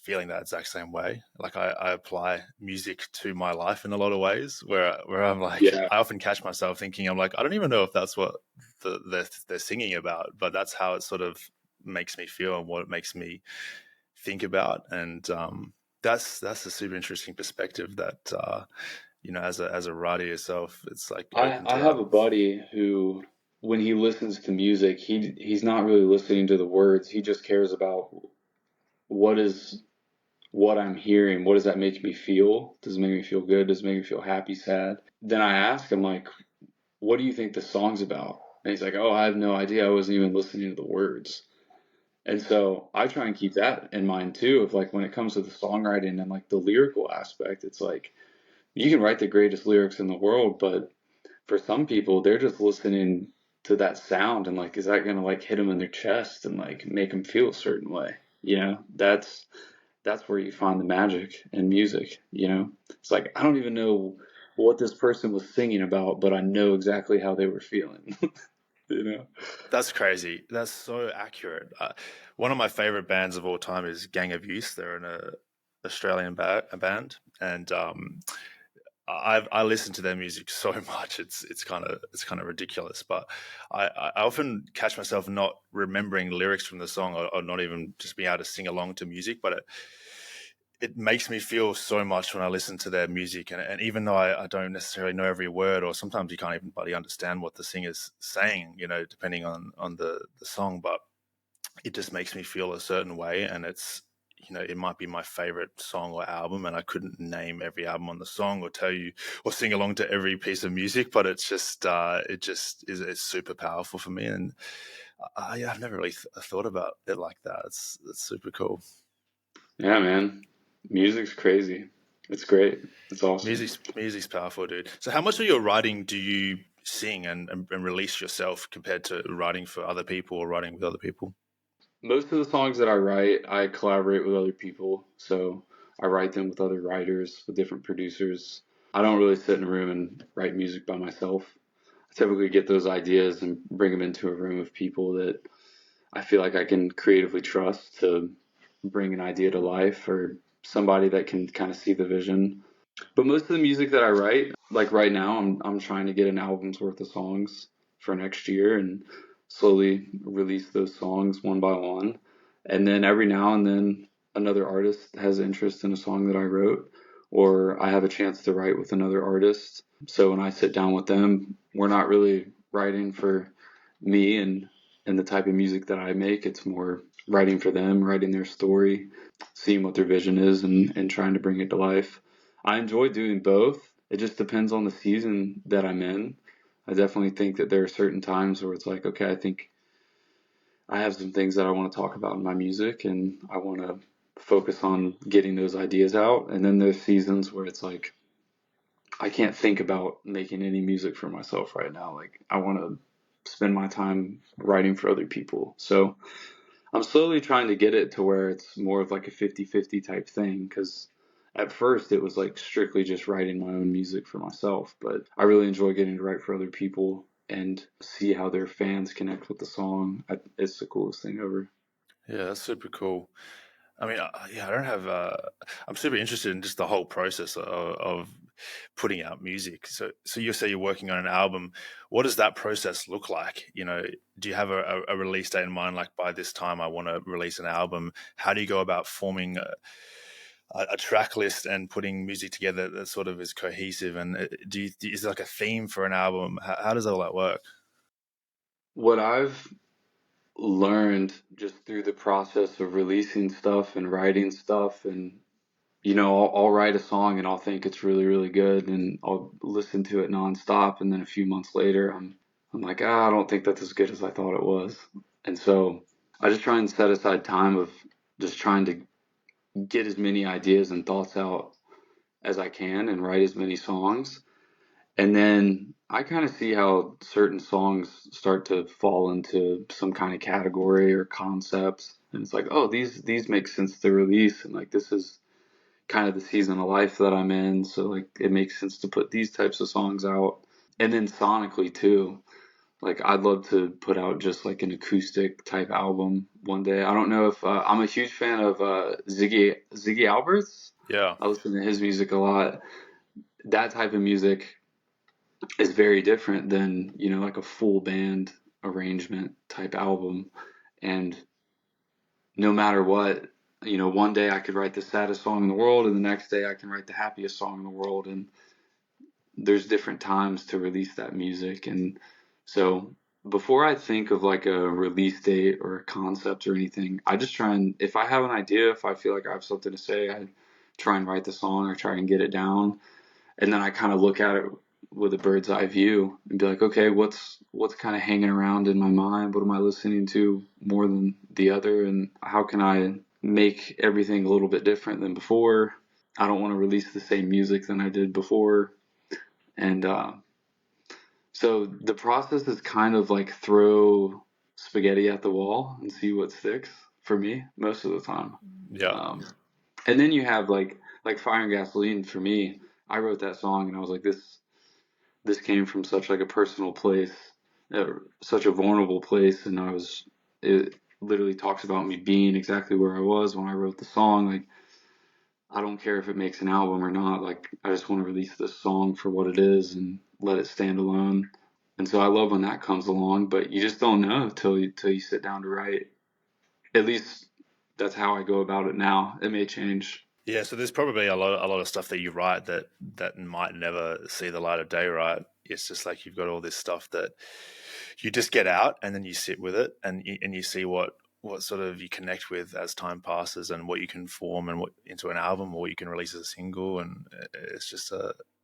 feeling that exact same way. Like I apply music to my life in a lot of ways where I'm like, Yeah. I often catch myself thinking, I'm like, I don't even know if that's what they're singing about, but that's how it sort of makes me feel and what it makes me think about. And that's a super interesting perspective that, as a writer yourself, it's like open I to have that. a buddy who, when he listens to music, he's not really listening to the words. He just cares about what is what I'm hearing. What does that make me feel? Does it make me feel good? Does it make me feel happy, sad? Then I ask him like, what do you think the song's about? And he's like, oh, I have no idea. I wasn't even listening to the words. And so I try and keep that in mind too, of like when it comes to the songwriting and like the lyrical aspect, it's like you can write the greatest lyrics in the world, but for some people, they're just listening to that sound and like, is that going to like hit them in their chest and like make them feel a certain way? That's where you find the magic in music. It's like, I don't even know what this person was singing about, but I know exactly how they were feeling. you know? That's crazy. That's so accurate. One of my favorite bands of all time is Gang of Youth. They're an Australian a band, and I listen to their music so much. It's kind of ridiculous, but I often catch myself not remembering lyrics from the song, or not even just being able to sing along to music. But it makes me feel so much when I listen to their music, and even though I don't necessarily know every word, or sometimes you can't even bloody understand what the singer's saying, depending on the song, but it just makes me feel a certain way, and it's it might be my favorite song or album, and I couldn't name every album on the song or tell you or sing along to every piece of music, but it's just it's super powerful for me, and yeah, I've never really thought about it like that. It's super cool. Yeah, man. Music's crazy. It's great. It's awesome. Music's powerful, dude. So how much of your writing do you sing and release yourself compared to writing for other people or writing with other people? Most of the songs that I write, I collaborate with other people. So I write them with other writers, with different producers. I don't really sit in a room and write music by myself. I typically get those ideas and bring them into a room of people that I feel like I can creatively trust to bring an idea to life, or somebody that can kind of see the vision. But most of the music that I write, like right now, I'm trying to get an album's worth of songs for next year and slowly release those songs one by one. And then every now and then another artist has interest in a song that I wrote, or I have a chance to write with another artist. So when I sit down with them, we're not really writing for me and the type of music that I make. It's more writing for them, writing their story, seeing what their vision is, and trying to bring it to life. I enjoy doing both. It just depends on the season that I'm in. I definitely think that there are certain times where it's like, okay, I think I have some things that I want to talk about in my music, and I want to focus on getting those ideas out. And then there's seasons where it's like, I can't think about making any music for myself right now. Like, I want to spend my time writing for other people. So I'm slowly trying to get it to where it's more of like a 50-50 type thing, because at first it was like strictly just writing my own music for myself, but I really enjoy getting to write for other people and see how their fans connect with the song. It's the coolest thing ever. Yeah, that's super cool. I mean, yeah, I don't have. I'm super interested in just the whole process of putting out music. So you say you're working on an album. What does that process look like? You know, do you have a release date in mind? Like by this time, I want to release an album. How do you go about forming a track list and putting music together that sort of is cohesive? And is there like a theme for an album? How does all that work? What I've learned just through the process of releasing stuff and writing stuff, and I'll write a song and I'll think it's really, really good, and I'll listen to it nonstop, and then a few months later I'm like, I don't think that's as good as I thought it was. And so I just try and set aside time of just trying to get as many ideas and thoughts out as I can and write as many songs. And then I kind of see how certain songs start to fall into some kind of category or concepts. And it's like, oh, these make sense to release. And like, this is kind of the season of life that I'm in. So like, it makes sense to put these types of songs out. And then sonically too, like I'd love to put out just like an acoustic type album one day. I don't know if I'm a huge fan of Ziggy Alberts. Yeah. I listen to his music a lot. That type of music is very different than like a full band arrangement type album. And no matter what, one day I could write the saddest song in the world, and the next day I can write the happiest song in the world. And there's different times to release that music. And so before I think of like a release date or a concept or anything, I just try and, if I have an idea, if I feel like I have something to say, I try and write the song or try and get it down. And then I kind of look at it with a bird's eye view and be like, okay, what's kind of hanging around in my mind? What am I listening to more than the other? And how can I make everything a little bit different than before? I don't want to release the same music than I did before. And so the process is kind of like throw spaghetti at the wall and see what sticks for me most of the time. Yeah. And then you have like Fire and Gasoline for me. I wrote that song and I was like, this came from such like a personal place, such a vulnerable place, and it literally talks about me being exactly where I was when I wrote the song. Like, I don't care if it makes an album or not. Like, I just want to release this song for what it is and let it stand alone. And so I love when that comes along, but you just don't know till you sit down to write. At least that's how I go about it now. It may change. Yeah, so there's probably a lot of stuff that you write that might never see the light of day, right? It's just like you've got all this stuff that you just get out and then you sit with it and you see what sort of you connect with as time passes and what you can form and what into an album or what you can release as a single, and it's just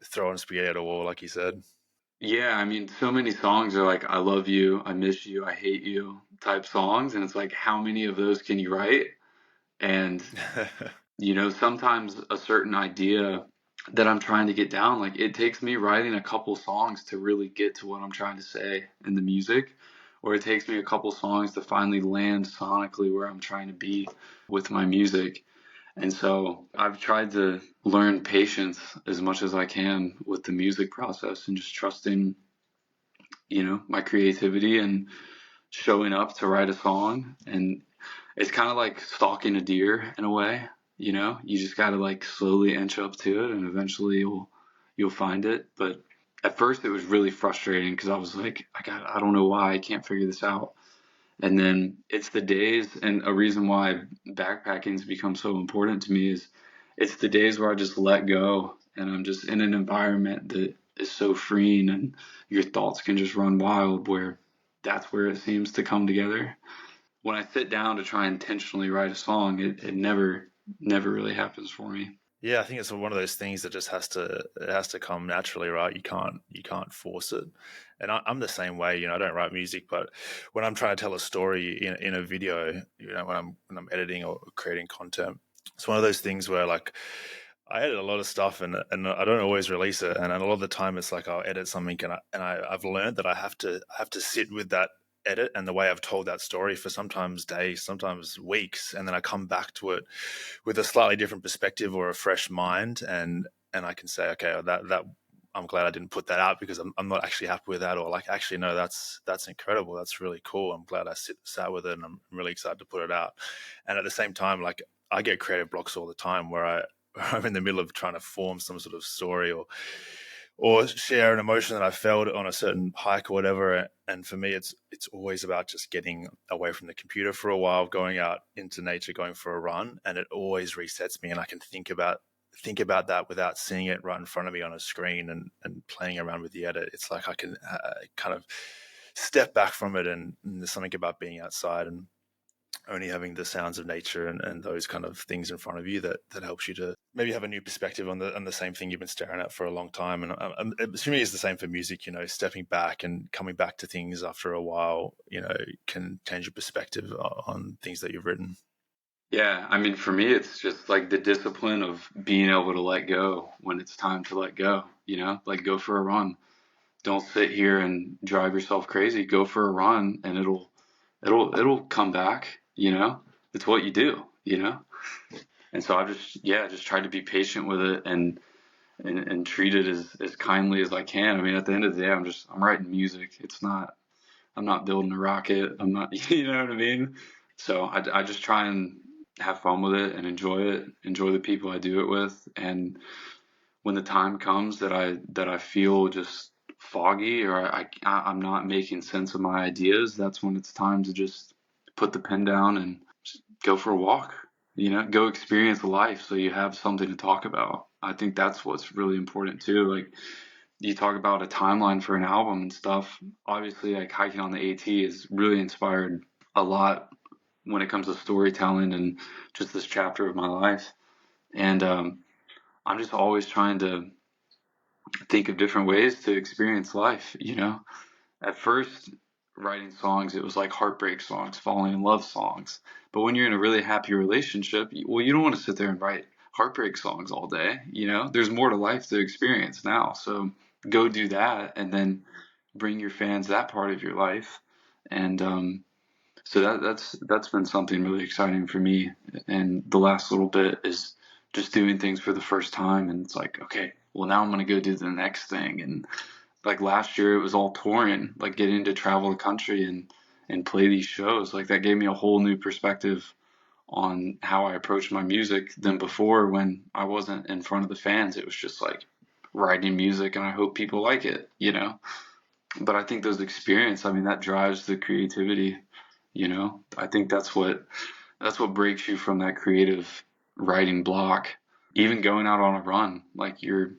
throwing spaghetti at a wall, like you said. Yeah, I mean, so many songs are like, I love you, I miss you, I hate you type songs. And it's like, how many of those can you write? And, sometimes a certain idea that I'm trying to get down, like it takes me writing a couple songs to really get to what I'm trying to say in the music, or it takes me a couple songs to finally land sonically where I'm trying to be with my music. And so I've tried to learn patience as much as I can with the music process and just trusting, my creativity and showing up to write a song. And it's kind of like stalking a deer in a way, you just got to like slowly inch up to it and eventually you'll find it. But at first it was really frustrating because I was like, I don't know why I can't figure this out. And then it's the days, and a reason why backpacking's become so important to me is it's the days where I just let go and I'm just in an environment that is so freeing and your thoughts can just run wild, where that's where it seems to come together. When I sit down to try and intentionally write a song, it never really happens for me. Yeah, I think it's one of those things that just has to come naturally, right? You can't force it. And I'm the same way. I don't write music, but when I'm trying to tell a story in a video, when I'm editing or creating content, it's one of those things where like I edit a lot of stuff and I don't always release it. And a lot of the time it's like I'll edit something and I've learned that I have to sit with that edit and the way I've told that story for sometimes days, sometimes weeks, and then I come back to it with a slightly different perspective or a fresh mind, and I can say, okay, that I'm glad I didn't put that out because I'm not actually happy with that, or like, actually, no, that's incredible, that's really cool. I'm glad I sat with it, and I'm really excited to put it out. And at the same time, like, I get creative blocks all the time where I'm in the middle of trying to form some sort of story or share an emotion that I felt on a certain hike or whatever. And for me, it's always about just getting away from the computer for a while, going out into nature, going for a run, and it always resets me. And I can think about that without seeing it right in front of me on a screen and playing around with the edit. It's like I can kind of step back from it, and there's something about being outside and only having the sounds of nature and those kind of things in front of you that helps you to maybe have a new perspective on the same thing you've been staring at for a long time. And I'm assuming it's the same for music, stepping back and coming back to things after a while, can change your perspective on things that you've written. Yeah, I mean, for me, it's just like the discipline of being able to let go when it's time to let go, like go for a run. Don't sit here and drive yourself crazy. Go for a run and it'll come back, It's what you do. And so I've just tried to be patient with it and treat it as kindly as I can. I mean, at the end of the day, I'm writing music. I'm not building a rocket. I'm not, you know what I mean? So I just try and have fun with it and enjoy the people I do it with. And when the time comes that I feel just foggy or I'm not making sense of my ideas, that's when it's time to just put the pen down and just go for a walk, go experience life so you have something to talk about. I think that's what's really important too. Like, you talk about a timeline for an album and stuff. Obviously, like hiking on the AT is really inspired a lot when it comes to storytelling and just this chapter of my life. And I'm just always trying to think of different ways to experience life. At first, writing songs, it was like heartbreak songs, falling in love songs. But when you're in a really happy relationship, well, you don't want to sit there and write heartbreak songs all day. There's more to life to experience now. So go do that and then bring your fans that part of your life. And so that's been something really exciting for me. And the last little bit is just doing things for the first time. And it's like, okay, well, now I'm going to go do the next thing. And like last year, it was all touring, like getting to travel the country and play these shows. Like that gave me a whole new perspective on how I approach my music than before when I wasn't in front of the fans. It was just like writing music and I hope people like it. But I think those experience, I mean, that drives the creativity. I think that's what breaks you from that creative writing block. Even going out on a run, like you're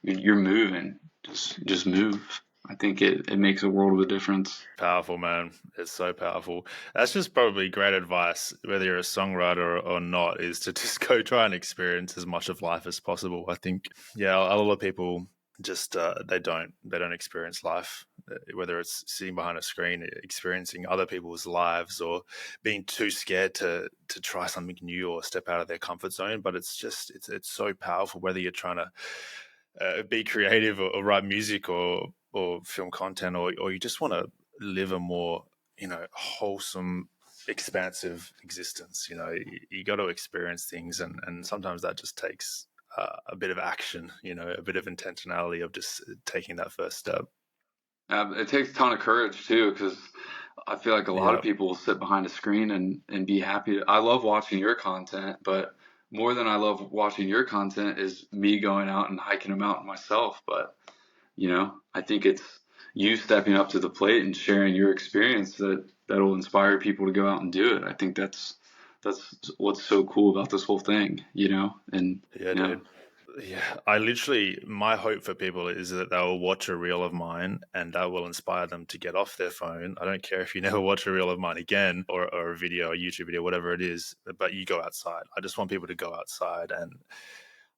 moving, just move. I think it makes a world of a difference. Powerful, man. It's so powerful. That's just probably great advice, whether you're a songwriter or not, is to just go try and experience as much of life as possible. I think, yeah, a lot of people just they don't experience life, whether it's sitting behind a screen, experiencing other people's lives, or being too scared to try something new or step out of their comfort zone. But it's so powerful, whether you're trying to be creative or write music or film content, or you just want to live a more wholesome, expansive existence. You got to experience things, and sometimes that just takes a bit of action, a bit of intentionality of just taking that first step. It takes a ton of courage too, because I feel like a lot of Yeah. people will sit behind a screen and be happy. I love watching your content, but more than I love watching your content is me going out and hiking a mountain myself. But I think it's you stepping up to the plate and sharing your experience that'll inspire people to go out and do it. I think that's what's so cool about this whole thing, and Yeah, dude. Yeah, my hope for people is that they'll watch a reel of mine and that will inspire them to get off their phone. I don't care if you never watch a reel of mine again, or a video, a YouTube video, whatever it is, but you go outside. I just want people to go outside. And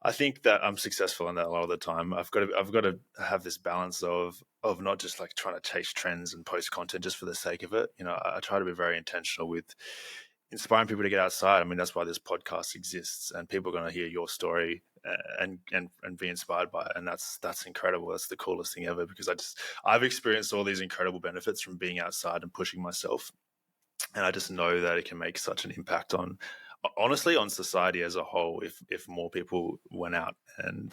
I think that I'm successful in that a lot of the time. I've got to have this balance of not just like trying to chase trends and post content just for the sake of it. I try to be very intentional with inspiring people to get outside. I mean, that's why this podcast exists, and people are going to hear your story and be inspired by it. And that's incredible. That's the coolest thing ever, because I've experienced all these incredible benefits from being outside and pushing myself. And I just know that it can make such an impact on, honestly, on society as a whole, if more people went out and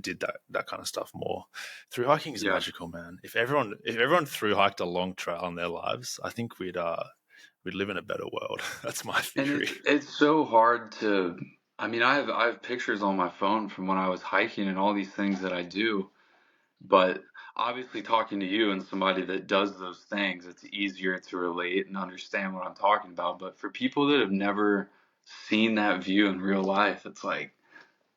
did that kind of stuff more. Through hiking is magical, man. If everyone through hiked a long trail in their lives, I think we'd live in a better world. That's my theory. And it's so hard to. I mean, I have pictures on my phone from when I was hiking and all these things that I do, but obviously talking to you and somebody that does those things, it's easier to relate and understand what I'm talking about. But for people that have never seen that view in real life, it's like,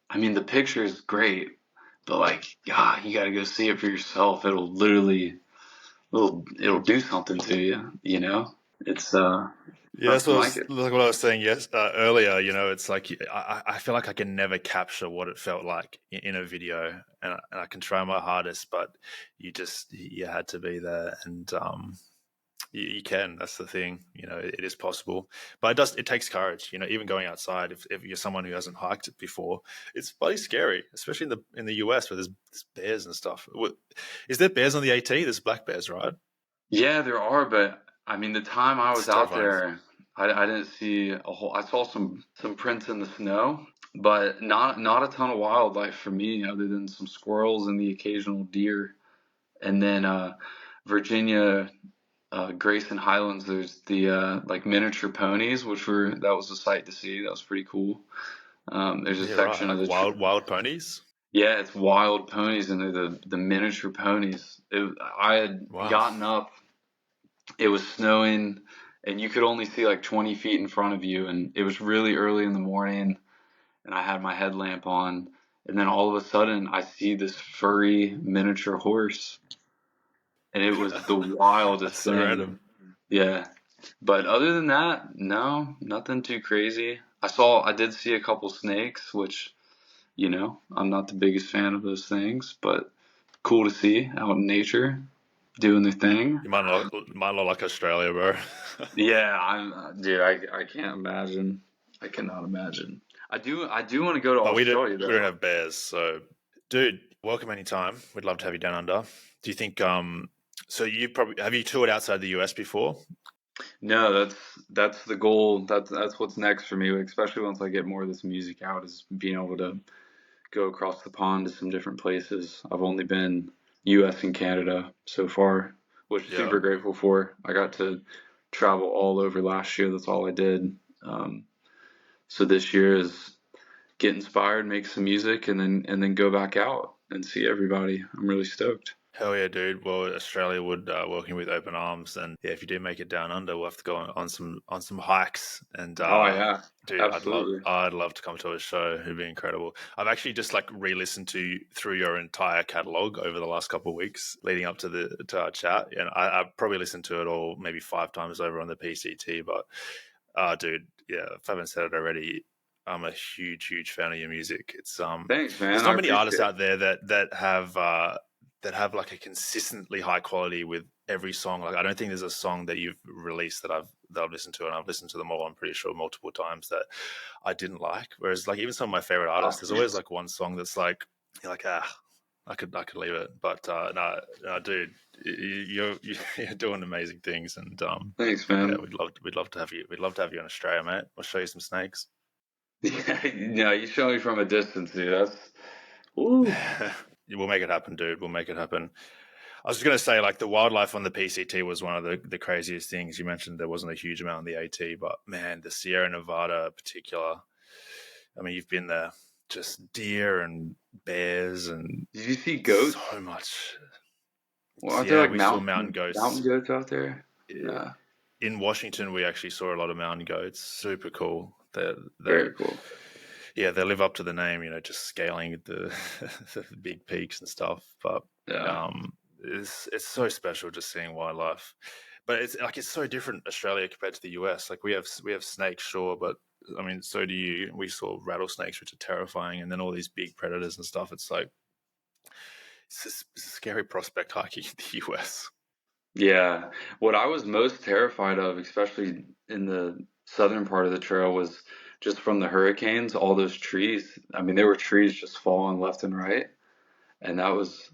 I mean, the picture is great, but like, God, you got to go see it for yourself. It'll literally, it'll do something to you, you know? It's, Yeah, that's nothing like it. what I was saying earlier. You know, it's like I feel like I can never capture what it felt like in a video, and I can try my hardest, but you had to be there, and you can. That's the thing. You know, it is possible, but it takes courage. You know, even going outside, if you're someone who hasn't hiked it before, it's bloody scary, especially in the US where there's bears and stuff. Is there bears on the AT? There's black bears, right? Yeah, there are, but I mean, the time I It's was out terrifying. there, I didn't see a whole. I saw some prints in the snow, but not a ton of wildlife for me, other than some squirrels and the occasional deer. And then Virginia, Grayson Highlands, there's the like miniature ponies, that was a sight to see. That was pretty cool. There's a Yeah, right. section of Like the wild ponies. yeah, it's wild ponies, and they're the miniature ponies. I had Wow. gotten up. It was snowing, and you could only see like 20 feet in front of you, and it was really early in the morning, and I had my headlamp on, and then all of a sudden I see this furry miniature horse, and it was the That's wildest so thing. random. Yeah. But other than that, no, nothing too crazy. I did see a couple snakes, which, I'm not the biggest fan of those things, but cool to see out in nature doing their thing. You might not like Australia, bro. Yeah, dude, I can't imagine. I cannot imagine. I do want to go to But Australia we don't though. have bears, so dude, welcome anytime. We'd love to have you down under. Do you think so you probably have you toured outside the US before? No, that's the goal. That's what's next for me, especially once I get more of this music out, is being able to go across the pond to some different places. I've only been US and Canada so far, which I'm Yeah. super grateful for. I got to travel all over last year. That's all I did. Um, so this year is get inspired, make some music, and then go back out and see everybody. I'm really stoked. Hell yeah, dude. Well, Australia would welcome you with open arms, and yeah, if you do make it down under, we'll have to go on some hikes. And Oh yeah, dude, absolutely. I'd love to come to a show. It'd be incredible. I've actually just like re-listened through your entire catalog over the last couple of weeks leading up to our chat, and I probably listened to it all maybe 5 times over on the PCT. But dude, yeah, if I haven't said it already, I'm a huge fan of your music. It's Thanks, there's man. I not many artists appreciate it. out there that have like a consistently high quality with every song. Like I don't think there's a song that you've released that I've listened to, and I've listened to them all, I'm pretty sure, multiple times, that I didn't like. Whereas like even some of my favorite Oh, artists, there's always like one song that's like you're like I could leave it, but no, dude, you're doing amazing things, and thanks, yeah, man. we'd love to have you. We'd love to have you in Australia, mate. We'll show you some snakes. Yeah, no, you show me from a distance, dude. That's ooh. We'll make it happen, dude. We'll make it happen. I was just going to say, like, the wildlife on the PCT was one of the craziest things. You mentioned there wasn't a huge amount on the AT, but man, the Sierra Nevada in particular. I mean, you've been there. Just deer and bears and Did you see goats? so much. Well, aren't there Yeah, like we saw mountain goats. mountain goats out there? Yeah, In Washington, we actually saw a lot of mountain goats. Super cool. They very cool. yeah, they live up to the name. You know, just scaling the, the big peaks and stuff. But Yeah. um, it's so special just seeing wildlife. But it's so different Australia compared to the US. Like we have snakes, sure, but I mean, so do you. We saw rattlesnakes, which are terrifying, and then all these big predators and stuff. It's like it's a scary prospect hiking in the US. Yeah. What I was most terrified of, especially in the southern part of the trail was just from the hurricanes, all those trees. I mean, there were trees just falling left and right, and that was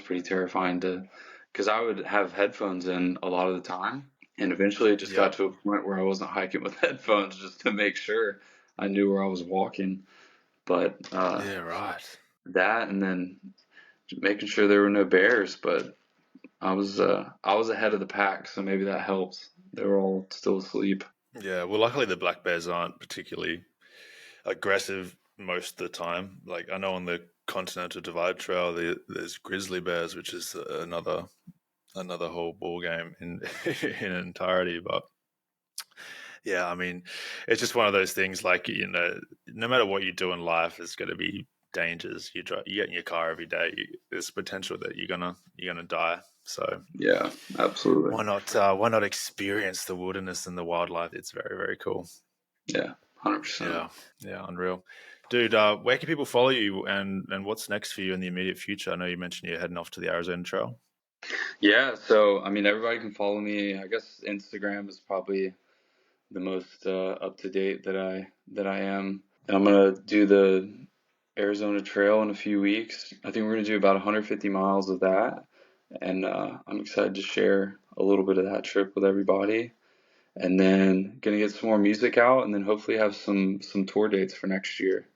pretty terrifying to, because I would have headphones in a lot of the time, and eventually it just got Yep. to a point where I wasn't hiking with headphones just to make sure I knew where I was walking. But Yeah, right. that, and then making sure there were no bears. But I was ahead of the pack, so maybe that helps. They were all still asleep. Yeah, well, luckily the black bears aren't particularly aggressive most of the time. Like I know on the Continental Divide Trail, there's grizzly bears, which is another whole ball game in in entirety. But yeah, I mean, it's just one of those things. Like no matter what you do in life, there's going to be dangers. You get in your car every day. There's potential that you're gonna die. So Yeah, absolutely. why not experience the wilderness and the wildlife? It's very, very cool. Yeah, 100%. Yeah, unreal. Dude, where can people follow you and what's next for you in the immediate future? I know you mentioned you're heading off to the Arizona Trail. Yeah, so I mean, everybody can follow me. I guess Instagram is probably the most up to date that I am. And I'm gonna do the Arizona Trail in a few weeks. I think we're gonna do about 150 miles of that, and I'm excited to share a little bit of that trip with everybody. And then gonna get some more music out, and then hopefully have some tour dates for next year.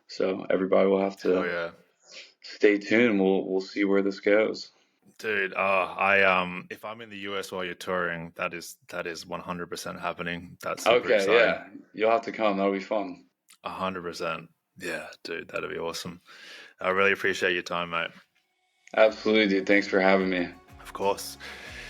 So everybody will have Hell to yeah. stay tuned. We'll see where this goes. Dude, if I'm in the US while you're touring, that is 100% happening. That's super Okay, exciting. yeah, you'll have to come. That'll be fun. 100%. Yeah, dude, that'd be awesome. I really appreciate your time, mate. Absolutely, dude. Thanks for having me. Of course.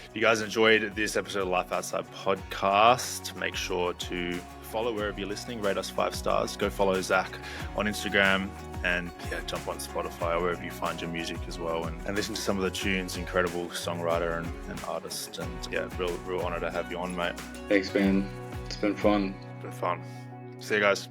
If you guys enjoyed this episode of Life Outside podcast, make sure to follow wherever you're listening, rate us 5 stars, go follow Zach on Instagram, and yeah, jump on Spotify or wherever you find your music as well, and listen to some of the tunes. Incredible songwriter and artist, and yeah, real honor to have you on, mate. Thanks, man. It's been fun. Been fun. See you guys.